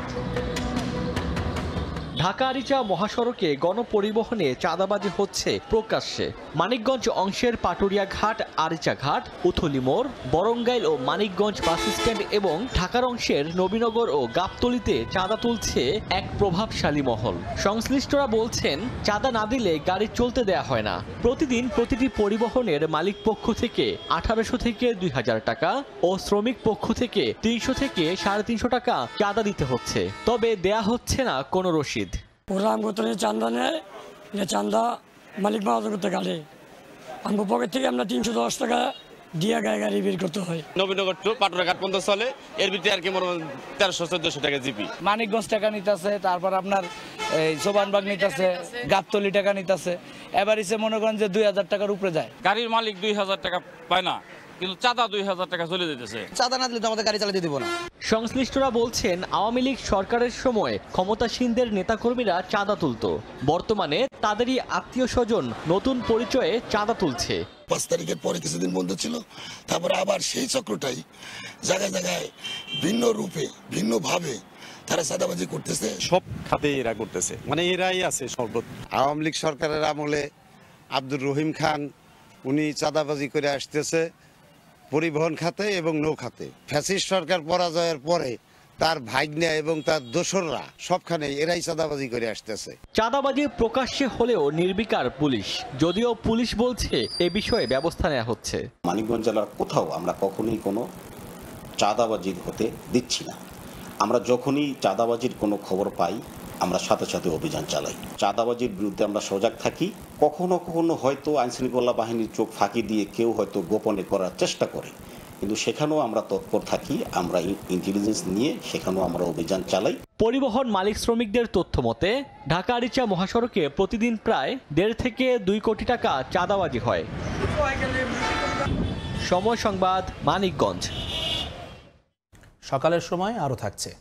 ঢাকা আরিচা মহাসড়কে গণপরিবহনে চাঁদাবাজি হচ্ছে প্রকাশ্যে। মানিকগঞ্জ অংশের পাটুরিয়া ঘাট, আরিচা ঘাট, উথলি মোড়, বরঙ্গাইল ও মানিকগঞ্জ বাস স্ট্যান্ড এবং ঢাকার অংশের নবীনগর ও গাবতলীতে চাঁদা তুলছে এক প্রভাবশালী মহল। সংশ্লিষ্টরা বলছেন চাঁদা না দিলে গাড়ি চলতে দেয়া হয় না। প্রতিদিন প্রতিটি পরিবহনের মালিক পক্ষ থেকে 1800 থেকে 2000 টাকা ও শ্রমিক পক্ষ থেকে 300 থেকে 350 টাকা চাঁদা দিতে হচ্ছে। তবে দেয়া হচ্ছে না কোনো রসিদ। প্রোগ্রাম করতে চান্দা নেয়, চান্দা মালিক মাহাজন করতে গালে আমার পকেট থেকে আমরা 310 টাকা দিয়া গাড়ি বের করতে হয়। নবীনগর টু পাটুরাঘাট পর্যন্ত চলে, এর ভিতরে আর কি 1300-1400 টাকা জিপি। মানিকগঞ্জ টাকা নিতেছে, তারপর আপনার এই সোবানবাগ নিতেছে, গাবতলি টাকা নিতেছে, এভারেজে মনে করেন যে 2000 টাকার উপরে যায়। গাড়ির মালিক 2000 টাকা পায় না, কিন্তু চাঁদা 2000 টাকা চলে যেতেছে। চাঁদা না দিলে তো আমাদের গাড়ি চালাতে দিব না। সংশ্লিষ্টরা বলছেন আওয়ামী লীগ সরকারের সময় ক্ষমতাসীনদের নেতাকর্মীরা চাঁদা তুলত, বর্তমানে তাদেরই আত্মীয় স্বজন নতুন পরিচয়ে চাঁদা তুলছে। 5 তারিখের পরে কিছুদিন বন্ধ ছিল, তারপরে আবার সেই চক্রটাই জায়গায় জায়গায় ভিন্ন রূপে ভিন্নভাবে তারা চাঁদাবাজি করতেছে। সব খাতে এরা করতেছে, মানে এরাই আছে সর্বত। আওয়ামী লীগ সরকারের আমলে আব্দুর রহিম খান উনি চাঁদাবাজি করে আসতেছে পরিবহন খাতে এবং নৌ খাতে। ফ্যাসিস্ট সরকার পরাজয়ের পরে তার ভাগ্নে এবং তার দোসররা সবখানে এরাই চাঁদাবাজি করে আসতেছে। চাঁদাবাজি প্রকাশ্যে হলেও নির্বিকার পুলিশ, যদিও পুলিশ বলছে এ বিষয়ে ব্যবস্থা নেওয়া হচ্ছে। মানিকগঞ্জ জেলার কোথাও আমরা কখনোই কোনো চাঁদাবাজি হতে দিচ্ছি না। আমরা যখনই চাঁদাবাজির কোনো খবর পাই আমরা সাথে সাথে অভিযান চালাই। চাঁদাবাজির বিরুদ্ধে আমরা সজাগ থাকি। কখনো কখনো হয়তো আইনশৃঙ্খলা বাহিনীর চোখ ফাঁকি দিয়ে কেউ হয়তো গোপনে করার চেষ্টা করে, কিন্তু সেখানেও আমরা তৎপর থাকি। আমরা ইন্টেলিজেন্স নিয়ে সেখানেও আমরা অভিযান চালাই। পরিবহন মালিক শ্রমিকদের তথ্য মতে ঢাকা আরিচা মহাসড়কে প্রতিদিন প্রায় 1.5 থেকে 2 কোটি টাকা চাঁদাবাজি হয়। সময় সংবাদ, মানিকগঞ্জ। সকালের সময় আরও থাকছে।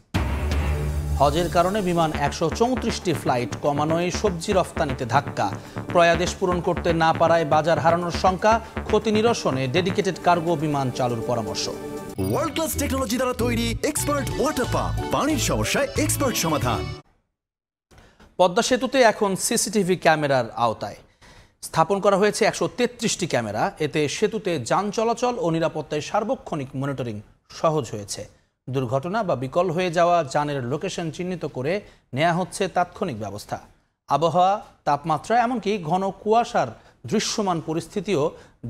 হজের কারণে বিমান 134টি ফ্লাইট কমানোয় সবজি রফতানিতে ধাক্কা। প্রয়াদেশ পূরণ করতে না পারায় বাজার হারানোর শঙ্কা। ক্ষতি নিরসনে ডেডিকেটেড কার্গো বিমান চালুর পরামর্শ। ওয়ার্ল্ড ক্লাস টেকনোলজি দ্বারা তৈরি এক্সপার্ট ওয়াটার পাম্প, পানির সমস্যায় এক্সপার্ট সমাধান। পদ্মা সেতুতে এখন সিসিটিভি ক্যামেরার আওতায় স্থাপন করা হয়েছে 133টি ক্যামেরা। এতে সেতুতে যান চলাচল ও নিরাপত্তায় সার্বক্ষণিক মনিটরিং সহজ হয়েছে। দুর্ঘটনা বা বিকল হয়ে যাওয়া যানের লোকেশন চিহ্নিত করে নেওয়া হচ্ছে তাৎক্ষণিক ব্যবস্থা। আবহাওয়া, তাপমাত্রা এমনকি ঘন কুয়াশার দৃশ্যমান পরিস্থিতিও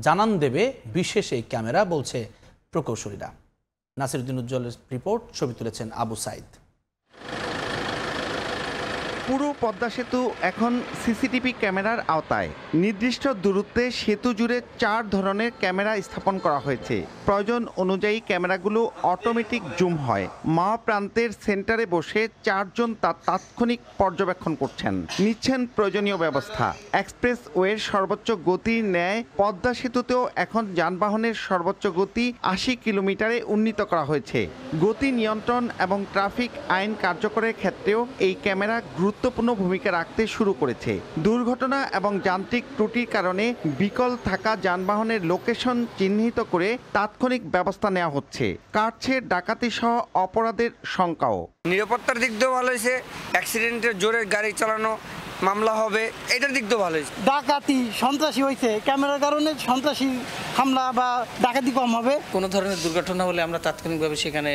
জানান দেবে বিশেষ এই ক্যামেরা, বলছে প্রকৌশলীরা। নাসিরউদ্দিন উজ্জ্বলের রিপোর্ট, ছবি তুলেছেন আবু সাইদ। পুরো পদ্মা সেতু এখন সিসিটিভি ক্যামেরার আওতায়। নির্দিষ্ট দূরত্বে সেতু জুড়ে 4 ধরনের ক্যামেরা স্থাপন করা হয়েছে। প্রয়োজন অনুযায়ী ক্যামেরাগুলো অটোমেটিক জুম হয়। মা প্রান্তের সেন্টারে বসে 4 জন তার তাৎক্ষণিক পর্যবেক্ষণ করছেন, নিচ্ছেন প্রয়োজনীয় ব্যবস্থা। এক্সপ্রেস ওয়ের সর্বোচ্চ গতির ন্যায় পদ্মা সেতুতেও এখন যানবাহনের সর্বোচ্চ গতি 80 কিলোমিটারে উন্নীত করা হয়েছে। গতি নিয়ন্ত্রণ এবং ট্রাফিক আইন কার্যকরের ক্ষেত্রেও এই ক্যামেরা গুরুত্বপূর্ণ ভূমিকা রাখতে শুরু করেছে। দুর্ঘটনা এবং যান্ত্রিক ত্রুটির কারণে বিকল থাকা যানবাহনের লোকেশন চিহ্নিত করে তাৎক্ষণিক ব্যবস্থা নেওয়া হচ্ছে। কাটছে ডাকাতি সহ অপরাধের সংখ্যাও। নিরাপত্তার দিক দিয়েও ভালো হয়েছে, অ্যাক্সিডেন্টের জোরে গাড়ি চালানো মামলা হবে, এটার দিক দিয়েও ভালো হয়েছে। ডাকাতি সন্ত্রাসী হয়েছে, ক্যামেরার কারণে সন্ত্রাসী হামলা বা ডাকাতি কম হবে। কোনো ধরনের দুর্ঘটনা হলে আমরা তাৎক্ষণিকভাবে সেখানে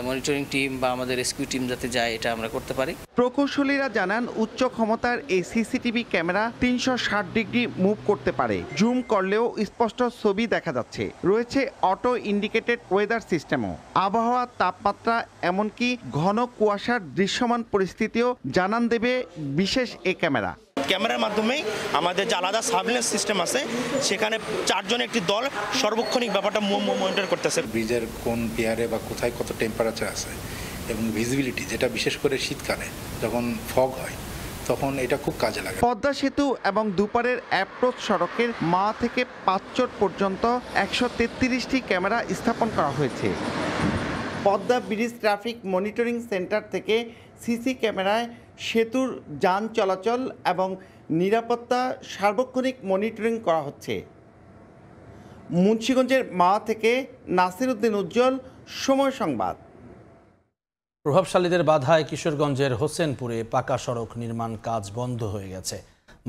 মনিটরিং টিম বা আমাদের রেস্কিউ টিম যাতে যায়, এটা আমরা করতে পারি। প্রকৌশলীরা জানান উচ্চ ক্ষমতার এই সিসিটিভি ক্যামেরা 360 ডিগ্রি মুভ করতে পারে। জুম করলেও স্পষ্ট ছবি দেখা যাচ্ছে। রয়েছে অটো ইন্ডিকেটেড ওয়েদার সিস্টেমও। আবহাওয়া, তাপমাত্রা এমনকি ঘন কুয়াশার দৃশ্যমান পরিস্থিতিও জানান দেবে বিশেষ এই ক্যামেরা। ক্যামেরার মাধ্যমেই আমাদের যে আলাদা সার্ভিলেন্স সিস্টেম আছে, সেখানে 4 জনের একটি দল সর্বক্ষণিক ব্যাপারটা মনিটর করতেছে। ব্রিজের কোন পিয়ারে বা কোথায় কত টেম্পারেচার আছে এবং ভিজিবিলিটি, যেটা বিশেষ করে শীতকালে যখন ফগ হয় তখন এটা খুব কাজে লাগে। পদ্মা সেতু এবং দুপারের অ্যাপ্রোচ সড়কের মা থেকে পাঁচচট পর্যন্ত 133টি ক্যামেরা স্থাপন করা হয়েছে। Padma bridge traffic monitoring centre থেকে সিসি ক্যামেরায় সেতুর যান চলাচল এবং নিরাপত্তা সার্বক্ষণিক মনিটরিং করা হচ্ছে। মুন্সিগঞ্জের মা থেকে নাসিরউদ্দিন উজ্জ্বল, সময় সংবাদ। প্রভাবশালীদের বাধায় কিশোরগঞ্জের হোসেনপুরে পাকা সড়ক নির্মাণ কাজ বন্ধ হয়ে গেছে।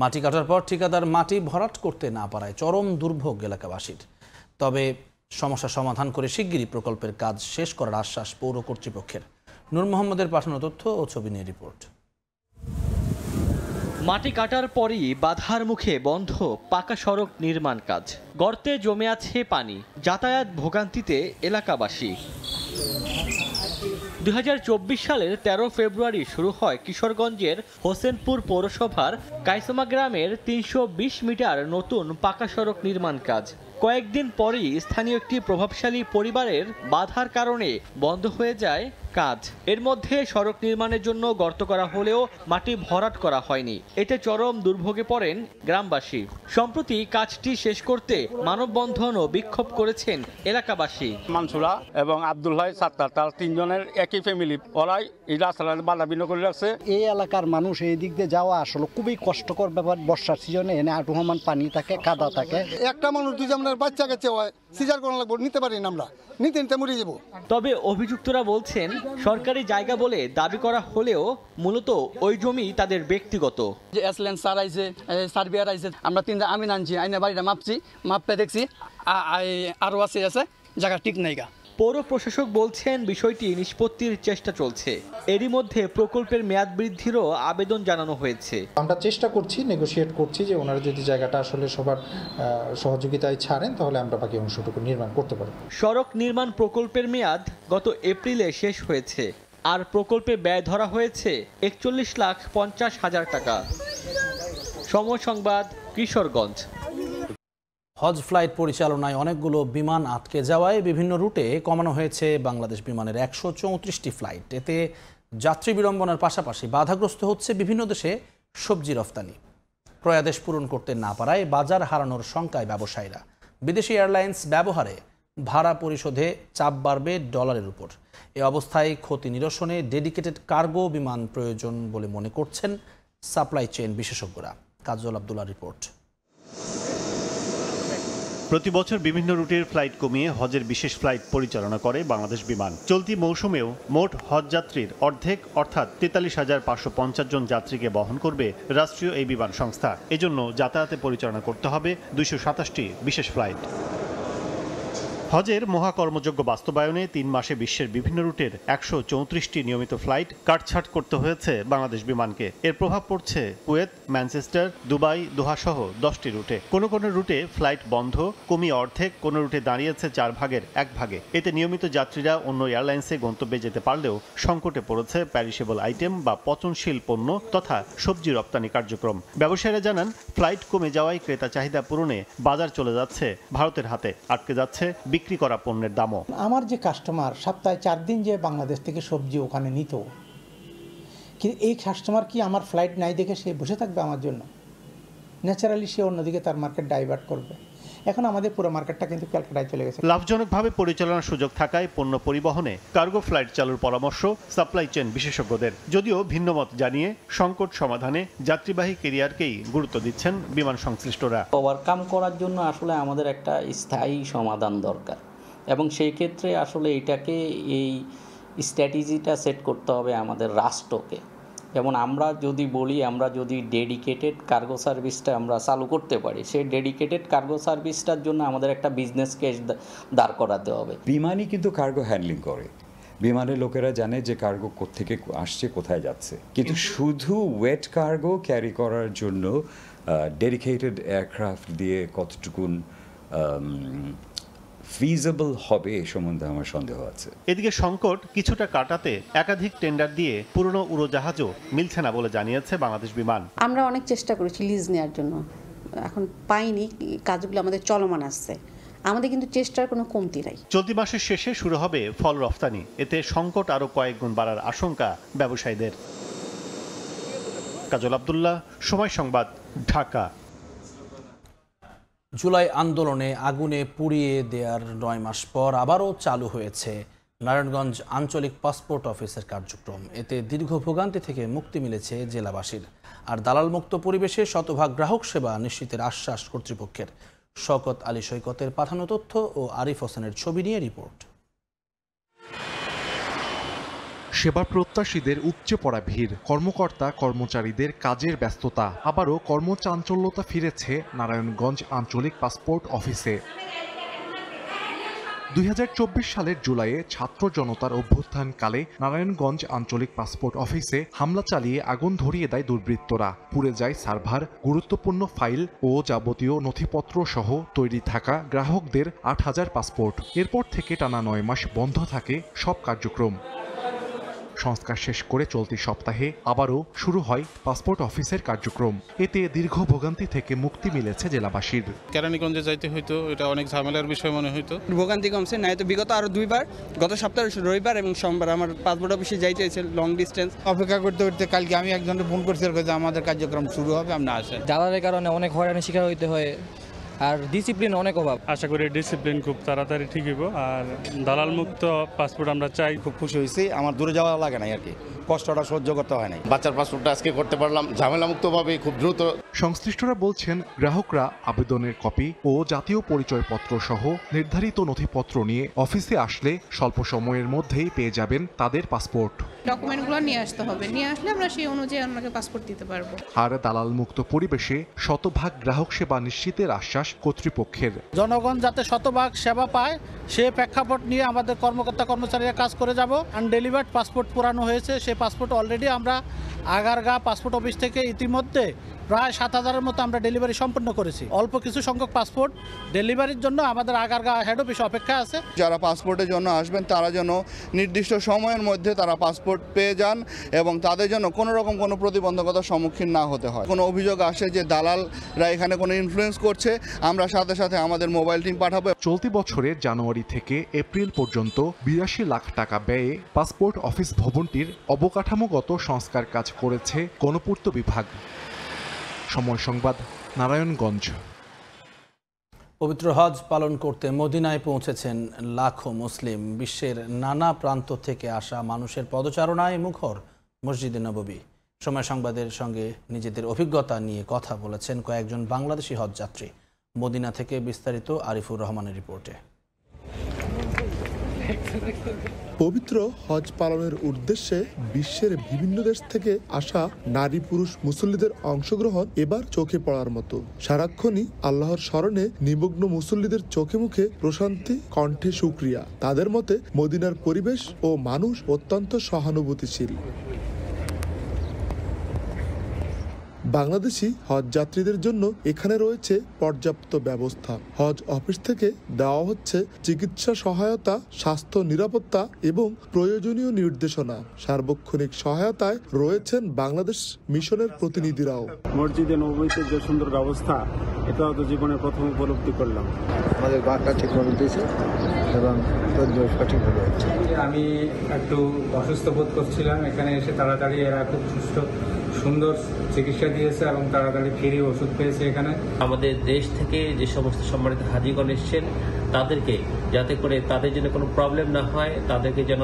মাটি কাটার পর ঠিকাদার মাটি ভরাট করতে না পারায় চরম দুর্ভোগ এলাকাবাসীর। তবে সমস্যা সমাধান করে শিগগিরই প্রকল্পের কাজ শেষ করার আশ্বাস পৌর কর্তৃপক্ষের। নূর মোহাম্মদের পাঠানো তথ্য ও ছবি নিয়ে রিপোর্ট। মাটি কাটার পরই বাধার মুখে বন্ধ পাকা সড়ক নির্মাণ কাজ। গর্তে জমে আছে পানি, যাতায়াত ভোগান্তিতে এলাকাবাসী। 2024 সালের 13 ফেব্রুয়ারি শুরু হয় কিশোরগঞ্জের হোসেনপুর পৌরসভার কাইসমা গ্রামের 320 মিটার নতুন পাকা সড়ক নির্মাণ কাজ। কয়েকদিন পরই স্থানীয় একটি প্রভাবশালী পরিবারের বাধার কারণে বন্ধ হয়ে যায় কাজ। এর মধ্যে সড়ক নির্মাণের জন্য গর্ত করা হলেও মাটি ভরাট করা হয়নি। এতে চরম দুর্ভোগে পড়েন গ্রামবাসী। সম্প্রতি কাজটি শেষ করতে মানববন্ধন ও বিক্ষোভ করেছেন এলাকাবাসী। মানসুরা এবং আব্দুল্লাহ সাত্তার তার তিনজনের একই ফ্যামিলি, ওরাই এই রাস্তাটা বাধা বিঘ্ন করে রাখছে। এই এলাকার মানুষ এই দিক দিয়ে যাওয়া আসলে খুবই কষ্টকর ব্যাপার। বর্ষার সিজনে এনে আটুহমান পানি থাকে, কাদা থাকে। একটা মানুষ দুজনের বাচ্চা কাছে হয়, সিজার করা লাগবে, নিতে পারি না আমরা, নিতে মরে যাব। তবে অভিযুক্তরা বলছেন সরকারি জায়গা বলে দাবি করা হলেও মূলত ওই জমি তাদের ব্যক্তিগত। যে এসলেন স্যার আইছে, সার্ভিয়ার আইছে, আমরা তিনটা আমিন আনছি, আইনে বাড়িটা মাপছি, মাপে দেখছি আরও আছে জায়গা ঠিক নাইগা। পৌর প্রশাসক বলছেন বিষয়টি নিষ্পত্তির চেষ্টা চলছে। এরই মধ্যে প্রকল্পের মেয়াদ বৃদ্ধিরও আবেদন জানানো হয়েছে। আমরা চেষ্টা করছি, নেগোশিয়েট করছি যে ওনারা যদি জায়গাটা আসলে সবার সহযোগিতায় ছাড়েন তাহলে আমরা বাকি অংশটুকু নির্মাণ করতে পারব। সড়ক নির্মাণ প্রকল্পের মেয়াদ গত এপ্রিলে শেষ হয়েছে, আর প্রকল্পে ব্যয় ধরা হয়েছে 41,50,000 টাকা। সময় সংবাদ, কিশোরগঞ্জ। হজ ফ্লাইট পরিচালনায় অনেকগুলো বিমান আটকে যাওয়ায় বিভিন্ন রুটে কমানো হয়েছে বাংলাদেশ বিমানের 134টি ফ্লাইট। এতে যাত্রী বিড়ম্বনার পাশাপাশি বাধাগ্রস্ত হচ্ছে বিভিন্ন দেশে সবজি রফতানি। ক্রয়াদেশ পূরণ করতে না পারায় বাজার হারানোর শঙ্কায় ব্যবসায়ীরা। বিদেশি এয়ারলাইন্স ব্যবহারে ভাড়া পরিশোধে চাপ বাড়বে ডলারের উপর। এ অবস্থায় ক্ষতি নিরসনে ডেডিকেটেড কার্গো বিমান প্রয়োজন বলে মনে করছেন সাপ্লাই চেইন বিশেষজ্ঞরা। কাজল আব্দুল্লাহ রিপোর্ট। প্রতি বছর বিভিন্ন রুটের ফ্লাইট কমিয়ে হজের বিশেষ ফ্লাইট পরিচালনা করে বাংলাদেশ বিমান। চলতি মৌসুমেও মোট হজ যাত্রীর অর্ধেক অর্থাৎ 43,550 জন যাত্রীকে বহন করবে রাষ্ট্রীয় এই বিমান সংস্থা। এজন্য যাতায়াতে পরিচালনা করতে হবে 227টি বিশেষ ফ্লাইট। হজের মহাকর্মযজ্ঞ বাস্তবায়নে 3 মাসে বিশ্বের বিভিন্ন রুটের 134টি নিয়মিত ফ্লাইট কাটছাঁট করতে হয়েছে বাংলাদেশ বিমানকে। এর প্রভাব পড়ছে কুয়েত, ম্যানচেস্টার, দুবাই, দোহা সহ 10টি রুটে। কোনো কোনো রুটে ফ্লাইট বন্ধ, কমিয়ে অর্ধেক, কোনো রুটে দাঁড়িয়েছে 4 ভাগের 1 ভাগে। এতে নিয়মিত যাত্রীরা অন্য এয়ারলাইন্সে গন্তব্যে যেতে পারলেও সংকটে পড়েছে প্যারিশেবল আইটেম বা পচনশীল পণ্য তথা সবজি রপ্তানি কার্যক্রম। ব্যবসায়ীরা জানান, ফ্লাইট কমে যাওয়ায় ক্রেতা চাহিদা পূরণে বাজার চলে যাচ্ছে ভারতের হাতে, আটকে যাচ্ছে বিক্রি করা পণ্যের দামও। আমার যে কাস্টমার সপ্তাহে 4 দিন যে বাংলাদেশ থেকে সবজি ওখানে নিত, কিন্তু এই কাস্টমার কি আমার ফ্লাইট নাই দেখে সে বসে থাকবে আমার জন্য? ন্যাচারালি সে অন্যদিকে তার মার্কেট ডাইভার্ট করবে। এখন আমাদের পুরো মার্কেটটা কিন্তু ক্যালকাটায় চলে গেছে। লাভজনকভাবে পরিচালনার সুযোগ থাকায় পণ্য পরিবহনে কার্গো ফ্লাইট চালুর পরামর্শ সাপ্লাই চেইন বিশেষজ্ঞদের। যদিও ভিন্নমত জানিয়ে সংকট সমাধানে যাত্রীবাহী ক্যারিয়ারকেই গুরুত্ব দিচ্ছেন বিমান সংশ্লিষ্টরা। ওভারকাম করার জন্য আসলে আমাদের একটা স্থায়ী সমাধান দরকার, এবং সেই ক্ষেত্রে আসলে এটাকে এই স্ট্র্যাটেজিটা সেট করতে হবে আমাদের রাষ্ট্রকে। যেমন আমরা যদি বলি, আমরা যদি ডেডিকেটেড কার্গো সার্ভিসটা আমরা চালু করতে পারি, সেই ডেডিকেটেড কার্গো সার্ভিসটার জন্য আমাদের একটা বিজনেস কেস দাঁড় করাতে হবে। বিমানই কিন্তু কার্গো হ্যান্ডলিং করে, বিমানের লোকেরা জানে যে কার্গো কোত্থেকে আসছে, কোথায় যাচ্ছে। কিন্তু শুধু ওয়েট কার্গো ক্যারি করার জন্য ডেডিকেটেড এয়ারক্রাফট দিয়ে কতটুকুন ফিজিবল হবে এ সম্বন্ধে আমার সন্দেহ আছে। এদিকে সংকট কিছুটা কাটাতে একাধিক টেন্ডার দিয়ে পুরনো উড়োজাহাজও মিলছে না বলে জানিয়েছে বাংলাদেশ বিমান। আমরা অনেক চেষ্টা করেছি লিজ নেওয়ার জন্য, এখন পাইনি, কাজগুলো আমাদের চলমান আসছে। আমাদের কিন্তু চেষ্টার কোনো কমতি নাই। চলতি মাসের শেষে শুরু হবে ফল রফতানি, এতে সংকট আরও কয়েক গুণ বাড়ার আশঙ্কা ব্যবসায়ীদের। কাজল আব্দুল্লাহ, সময় সংবাদ, ঢাকা। জুলাই আন্দোলনে আগুনে পুড়িয়ে দেওয়ার 9 মাস পর আবারও চালু হয়েছে নারায়ণগঞ্জ আঞ্চলিক পাসপোর্ট অফিসের কার্যক্রম। এতে দীর্ঘ ভোগান্তি থেকে মুক্তি মিলেছে জেলাবাসীর। আর দালালমুক্ত পরিবেশে শতভাগ গ্রাহক সেবা নিশ্চিতের আশ্বাস কর্তৃপক্ষের। শওকত আলী সৈকতের পাঠানো তথ্য ও আরিফ হোসেনের ছবি নিয়ে রিপোর্ট। সেবা প্রত্যাশীদের উপচে পড়া ভিড়, কর্মকর্তা কর্মচারীদের কাজের ব্যস্ততা, আবারও কর্মচাঞ্চল্যতা ফিরেছে নারায়ণগঞ্জ আঞ্চলিক পাসপোর্ট অফিসে। 2024 সালের জুলাইয়ে ছাত্র জনতার অভ্যুত্থানকালে নারায়ণগঞ্জ আঞ্চলিক পাসপোর্ট অফিসে হামলা চালিয়ে আগুন ধরিয়ে দেয় দুর্বৃত্তরা। পুড়ে যায় সার্ভার, গুরুত্বপূর্ণ ফাইল ও যাবতীয় নথিপত্র সহ তৈরি থাকা গ্রাহকদের 8000 পাসপোর্ট। এরপর থেকে টানা 9 মাস বন্ধ থাকে সব কার্যক্রম। সংস্কার শেষ করে চলতি সপ্তাহে আবারও শুরু হয় পাসপোর্ট অফিসের কার্যক্রম। এতে দীর্ঘ ভোগান্তি থেকে মুক্তি মিলেছে জেলাবাসীর। কেরানীগঞ্জে যাইতে হইতো, এটা অনেক ঝামেলার বিষয় মনে হইতো। ভোগান্তি কমছে, নাই তো বিগত আরো 2 বার, গত সপ্তাহে রবিবার এবং সোমবার আমার পাসপোর্ট অফিসে যাইতে হয়েছে লং ডিস্টেন্স। অপেক্ষা করতে করতে কালকে আমি একজনকে ফোন করছি যে আমাদের কার্যক্রম শুরু হবে, আপনি আসেন। দালালের কারণে অনেক হয়রানির শিকার হইতে হয়, আর ডিসিপ্লিন অনেক অভাব। আশা করি ডিসিপ্লিন খুব তাড়াতাড়ি ঠিক হইব, আর দালাল মুক্ত পাসপোর্ট আমরা চাই। খুব খুশি হয়েছি, আমার দূরে যাওয়া লাগে না আর কি, কষ্টটা সহ্য করতে হয় না। বাচ্চার পাসপোর্টটা আজকে করতে পারলাম ঝামেলা মুক্তভাবে, খুব দ্রুত। সংশ্লিষ্টরা বলছেন গ্রাহকরা আবেদনের কপি ও জাতীয় পরিচয়পত্র সহ নির্ধারিত নথিপত্র নিয়ে অফিসে আসলে স্বল্প সময়ের মধ্যেই পেয়ে যাবেন তাদের পাসপোর্ট। ডকুমেন্টগুলো নিয়ে আসতে হবে, নিয়ে আসলে আমরা সেই অনুযায়ী আপনাকে পাসপোর্ট দিতে পারবো। আর দালাল মুক্ত পরিবেশে শতভাগ গ্রাহক সেবা নিশ্চিতের আশ্বাস কর্তৃপক্ষের। জনগণ যাতে শতভাগ সেবা পায় সে প্রেক্ষাপট নিয়ে আমাদের কর্মকর্তা কর্মচারীরা কাজ করে যাব। আনডেলিভার্ড পাসপোর্ট পুরানো হয়েছে, সেই পাসপোর্ট অলরেডি আমরা আগারগাঁ পাসপোর্ট অফিস থেকে ইতিমধ্যে প্রায় 7000-এর মতো আমরা ডেলিভারি সম্পন্ন করেছি। অল্প কিছু সংখ্যক পাসপোর্ট ডেলিভারির জন্য আমাদের আগারগাঁ হেড অফিসে অপেক্ষা আছে। যারা পাসপোর্টের জন্য আসবেন তারা যেন নির্দিষ্ট সময়ের মধ্যে তারা পাসপোর্ট পেয়ে যান এবং তাদের জন্য কোনো রকম কোনো প্রতিবন্ধকতার সম্মুখীন না হতে হয়। কোনো অভিযোগ আসে যে দালালরা এখানে কোনো ইনফ্লুয়েন্স করছে, আমরা সাথে সাথে আমাদের মোবাইল টিম পাঠাবো। চলতি বছরের জানুয়ারি থেকে এপ্রিল পর্যন্ত 82 লাখ টাকা ব্যয়ে পাসপোর্ট অফিস ভবনটির অবকাঠামোগত সংস্কার কাজ করেছে গণপূর্ত বিভাগ। সময় সংবাদ, নারায়ণগঞ্জ। পবিত্র হজ পালন করতে মদিনায় পৌঁছেছেন লাখো মুসলিম। বিশ্বের নানা প্রান্ত থেকে আসা মানুষের পদচারণায় মুখর মসজিদে নববী। সময় সংবাদের সঙ্গে নিজেদের অভিজ্ঞতা নিয়ে কথা বলেছেন কয়েকজন বাংলাদেশি হজযাত্রী। মদিনা থেকে বিস্তারিত আরিফুর রহমানের রিপোর্টে। পবিত্র হজ পালনের উদ্দেশ্যে বিশ্বের বিভিন্ন দেশ থেকে আসা নারী পুরুষ মুসল্লিদের অংশগ্রহণ এবার চোখে পড়ার মতো। সারাক্ষণই আল্লাহর স্মরণে নিমগ্ন মুসল্লিদের চোখে মুখে প্রশান্তি, কণ্ঠে শুকরিয়া। তাদের মতে মদিনার পরিবেশ ও মানুষ অত্যন্ত সহানুভূতিশীল। বাংলাদেশি হজ যাত্রীদের জন্য এখানে রয়েছে পর্যাপ্ত ব্যবস্থা। হজ অফিস থেকে দেওয়া হচ্ছে চিকিৎসা সহায়তা, স্বাস্থ্য নিরাপত্তা এবং প্রয়োজনীয় নির্দেশনা। সার্বক্ষণিক সহায়তায় রয়েছেন বাংলাদেশ মিশনের প্রতিনিধিরাও। মসজিদে নববীতে যে সুন্দর ব্যবস্থা, এটা তো জীবনে প্রথম উপলব্ধি করলাম। আমাদের বাঘটা ঠিকভাবে দিয়েছে এবং সঠিকভাবে হচ্ছে। আমি একটু অসুস্থ বোধ করছিলাম, এখানে এসে তাড়াতাড়ি এরা খুব সুন্দর চিকিৎসা দিয়েছে এবং তাড়াতাড়ি ফ্রি ওষুধ পেয়েছে। এখানে আমাদের দেশ থেকে যে সমস্ত সম্মানিত হাজিগণ এসেছেন তাদেরকে যাতে করে তাদের জন্য কোনো প্রবলেম না হয়, তাদেরকে যেন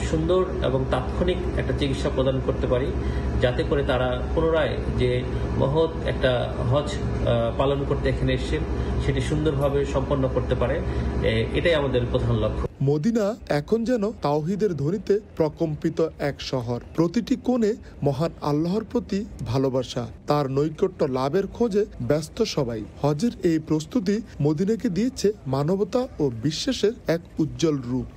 সুন্দর এবং তাৎক্ষণিক একটা চিকিৎসা প্রদান করতে পারি, যাতে করে তারা পুনরায় যে মহৎ একটা হজ পালন করতে এখানে এসেছেন সেটি সুন্দরভাবে সম্পন্ন করতে পারে, এটাই আমাদের প্রধান লক্ষ্য। মদিনা এখন যেন তাওহীদের ধ্বনিতে প্রকম্পিত এক শহর। প্রতিটি কোণে মহান আল্লাহর প্রতি ভালোবাসা, তার নৈকট্য লাভের খোঁজে ব্যস্ত সবাই। হজের এই প্রস্তুতি মদিনাকে দিয়েছে মানবতা ও বিশ্বাসের এক উজ্জ্বল রূপ।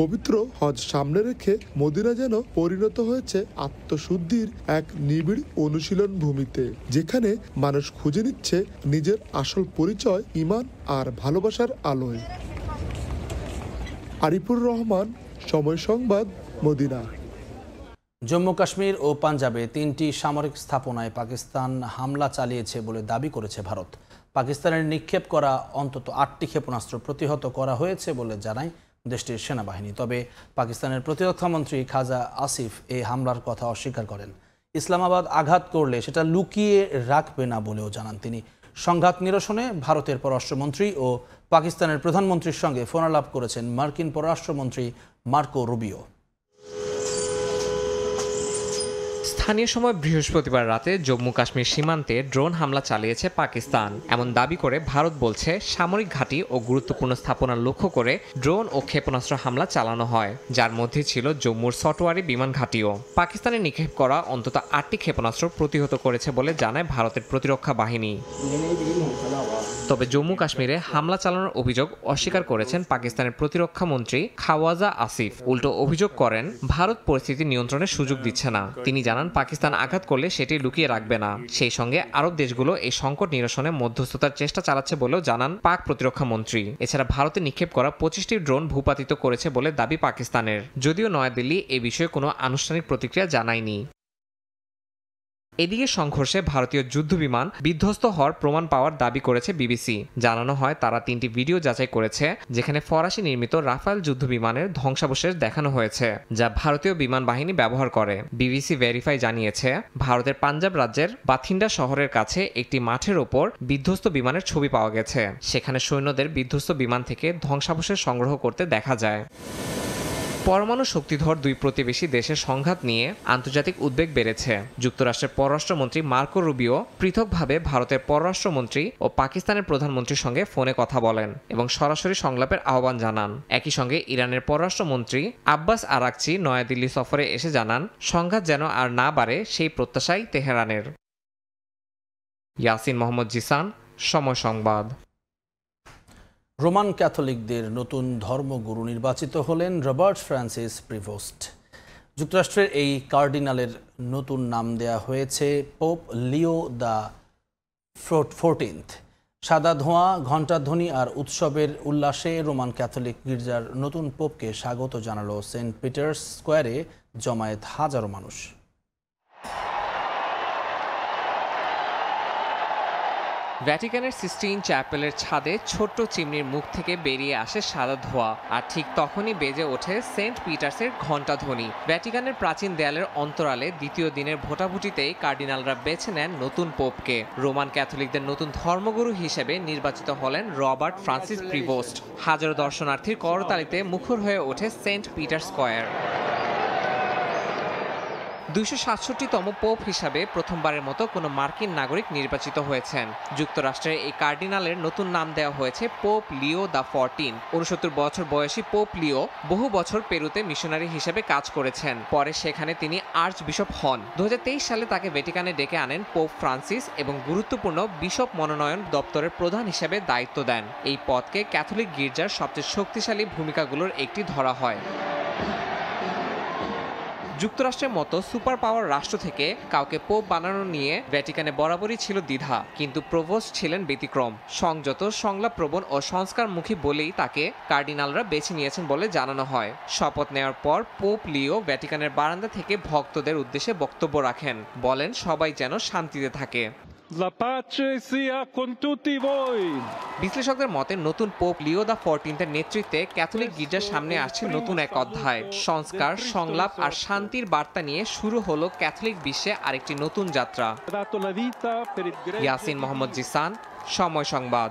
পবিত্র হজ সামনে রেখে মদিনা যেন পরিণত হয়েছে আত্মশুদ্ধির এক নিবিড় অনুশীলন ভূমিতে, যেখানে মানুষ খুঁজে নিচ্ছে নিজের আসল পরিচয় ঈমান আর ভালোবাসার আলোয়। আরিফুর রহমান, সময় সংবাদ, মদিনা। জম্মু কাশ্মীর ও পাঞ্জাবে 3টি সামরিক স্থাপনায় পাকিস্তান হামলা চালিয়েছে বলে দাবি করেছে ভারত। পাকিস্তানের নিক্ষেপ করা অন্তত 8টি ক্ষেপণাস্ত্র প্রতিহত করা হয়েছে বলে জানায় দেশটির সেনাবাহিনী। তবে পাকিস্তানের প্রতিরক্ষামন্ত্রী খাজা আসিফ এই হামলার কথা অস্বীকার করেন। ইসলামাবাদ আঘাত করলে সেটা লুকিয়ে রাখবে না বলেও জানান তিনি। সংঘাত নিরসনে ভারতের পররাষ্ট্রমন্ত্রী ও পাকিস্তানের প্রধানমন্ত্রীর সঙ্গে ফোনালাপ করেছেন মার্কিন পররাষ্ট্রমন্ত্রী মার্কো রুবিও। স্থানীয় সময় বৃহস্পতিবার রাতে জম্মু কাশ্মীর সীমান্তে ড্রোন হামলা চালিয়েছে পাকিস্তান। এমন দাবি করে ভারত বলছে সামরিক ঘাঁটি ও গুরুত্বপূর্ণ স্থাপনা লক্ষ্য করে ড্রোন ও ক্ষেপণাস্ত্র হামলা চালানো হয়, যার মধ্যে ছিল জম্মুর সটোয়ারি বিমান ঘাঁটিও। পাকিস্তানের নিক্ষেপ করা অন্তত 8টি ক্ষেপণাস্ত্র প্রতিহত করেছে বলে জানায় ভারতের প্রতিরক্ষা বাহিনী। তবে জম্মু কাশ্মীরে হামলা চালানোর অভিযোগ অস্বীকার করেছেন পাকিস্তানের প্রতিরক্ষা মন্ত্রী খাওয়াজা আসিফ। উল্টো অভিযোগ করেন ভারত পরিস্থিতি নিয়ন্ত্রণের সুযোগ দিচ্ছে না। তিনি জানান জানান, পাকিস্তান আঘাত করলে সেটি লুকিয়ে রাখবে না। সেই সঙ্গে আরব দেশগুলো এই সংকট নিরসনে মধ্যস্থতার চেষ্টা চালাচ্ছে বলেও জানান পাক প্রতিরক্ষা মন্ত্রী। এছাড়া ভারতে নিক্ষেপ করা 25টি ড্রোন ভূপাতিত করেছে বলে দাবি পাকিস্তানের, যদিও নয়াদিল্লি এ বিষয়ে কোনো আনুষ্ঠানিক প্রতিক্রিয়া জানায়নি। এদিকে সংঘর্ষে ভারতীয় যুদ্ধবিমান বিধ্বস্ত হওয়ার প্রমাণ পাওয়ার দাবি করেছে বিবিসি। জানানো হয় তারা 3টি ভিডিও যাচাই করেছে, যেখানে ফরাসি নির্মিত রাফায়েল যুদ্ধবিমানের ধ্বংসাবশেষ দেখানো হয়েছে, যা ভারতীয় বিমান বাহিনী ব্যবহার করে। বিবিসি ভেরিফাই জানিয়েছে, ভারতের পাঞ্জাব রাজ্যের বাথিন্ডা শহরের কাছে একটি মাঠের ওপর বিধ্বস্ত বিমানের ছবি পাওয়া গেছে। সেখানে সৈন্যদের বিধ্বস্ত বিমান থেকে ধ্বংসাবশেষ সংগ্রহ করতে দেখা যায়। পরমাণু শক্তিধর দুই প্রতিবেশী দেশের সংঘাত নিয়ে আন্তর্জাতিক উদ্বেগ বেড়েছে। যুক্তরাষ্ট্রের পররাষ্ট্রমন্ত্রী মার্কো রুবিও পৃথকভাবে ভারতের পররাষ্ট্রমন্ত্রী ও পাকিস্তানের প্রধানমন্ত্রীর সঙ্গে ফোনে কথা বলেন এবং সরাসরি সংলাপের আহ্বান জানান। একই সঙ্গে ইরানের পররাষ্ট্রমন্ত্রী আব্বাস আরাকচি নয়াদিল্লি সফরে এসে জানান, সংঘাত যেন আর না বাড়ে সেই প্রত্যাশাই তেহরানের। ইয়াসিন মোহাম্মদ জিসান, সময় সংবাদ। রোমান ক্যাথলিকদের নতুন ধর্মগুরু নির্বাচিত হলেন রবার্ট ফ্রান্সিস প্রিভোস্ট। যুক্তরাষ্ট্রের এই কার্ডিনালের নতুন নাম দেয়া হয়েছে পোপ লিও দ্য 14। সাদা ধোঁয়া, ঘণ্টাধ্বনি আর উৎসবের উল্লাসে রোমান ক্যাথলিক গির্জার নতুন পোপকে স্বাগত জানালো সেন্ট পিটার্স স্কোয়ারে জমায়েত হাজারো মানুষ। ভ্যাটিকানের সিস্টিন চ্যাপেলের ছাদে ছোট্ট চিমনির মুখ থেকে বেরিয়ে আসে সাদা ধোঁয়া, আর ঠিক তখনই বেজে ওঠে সেন্ট পিটার্সের ঘণ্টাধ্বনি। ভ্যাটিকানের প্রাচীন দেয়ালের অন্তরালে দ্বিতীয় দিনের ভোটাভুটিতেই কার্ডিনালরা বেছে নেন নতুন পোপকে। রোমান ক্যাথলিকদের নতুন ধর্মগুরু হিসেবে নির্বাচিত হলেন রবার্ট ফ্রান্সিস প্রিভোস্ট। হাজারো দর্শনার্থীর করতালিতে মুখর হয়ে ওঠে সেন্ট পিটার্স স্কয়ার। 267তম পোপ হিসাবে প্রথমবারের মতো কোনো মার্কিন নাগরিক নির্বাচিত হয়েছেন। যুক্তরাষ্ট্রের এই কার্ডিনালের নতুন নাম দেওয়া হয়েছে পোপ লিও দ্য 14। 69 বছর বয়সী পোপ লিও বহু বছর পেরুতে মিশনারি হিসেবে কাজ করেছেন। পরে সেখানে তিনি আর্চ বিশপ হন। 2023 সালে তাকে ভ্যাটিকানে ডেকে আনেন পোপ ফ্রান্সিস এবং গুরুত্বপূর্ণ বিশপ মনোনয়ন দপ্তরের প্রধান হিসেবে দায়িত্ব দেন। এই পদকে ক্যাথলিক গির্জার সবচেয়ে শক্তিশালী ভূমিকাগুলোর একটি ধরা হয়। যুক্তরাষ্ট্রের মতো সুপার পাওয়ার রাষ্ট্র থেকে কাউকে পোপ বানানো নিয়ে ভ্যাটিকানে বরাবরই ছিল দ্বিধা, কিন্তু প্রভোস্ট ছিলেন ব্যতিক্রম। সংযত, সংলাপপ্রবণ ও সংস্কারমুখী বলেই তাকে কার্ডিনালরা বেছে নিয়েছেন বলে জানানো হয়। শপথ নেওয়ার পর পোপ লিও ভ্যাটিকানের বারান্দা থেকে ভক্তদের উদ্দেশ্যে বক্তব্য রাখেন, বলেন সবাই যেন শান্তিতে থাকে। বিশ্লেষকদের মতে নতুন পোপ লিও দ্য 14 নেতৃত্বে ক্যাথলিক গির্জার সামনে আসছে নতুন এক অধ্যায়। সংস্কার, সংলাপ আর শান্তির বার্তা নিয়ে শুরু হলো ক্যাথলিক বিশ্বে আরেকটি নতুন যাত্রা। ইয়াসিন মোহাম্মদ জিসান, সময় সংবাদ।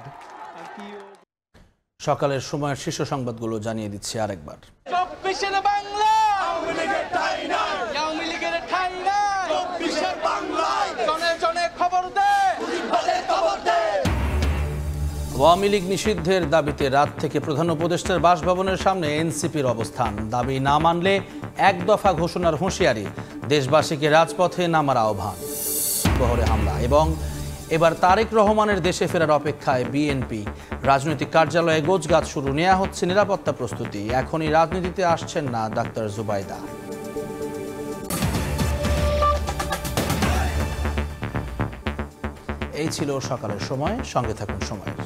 সকালের সময়ের শীর্ষ সংবাদগুলো জানিয়ে দিচ্ছি আরেকবার। আওয়ামী লীগ নিষিদ্ধের দাবিতে রাত থেকে প্রধান উপদেষ্টার বাসভবনের সামনে এনসিপির অবস্থান। দাবি না মানলে এক দফা ঘোষণার হুঁশিয়ারি, দেশবাসীকে রাজপথে নামার আহ্বান। শহরে হামলা এবং এবার তারেক রহমানের দেশে ফেরার অপেক্ষায় বিএনপি। রাজনৈতিক কার্যালয়ে গোছগাছ শুরু, নেওয়া হচ্ছে নিরাপত্তা প্রস্তুতি। এখনই রাজনীতিতে আসছেন না ডাক্তার জুবাইদা। এই ছিল সকালের সময়, সঙ্গে থাকুন সময়ের।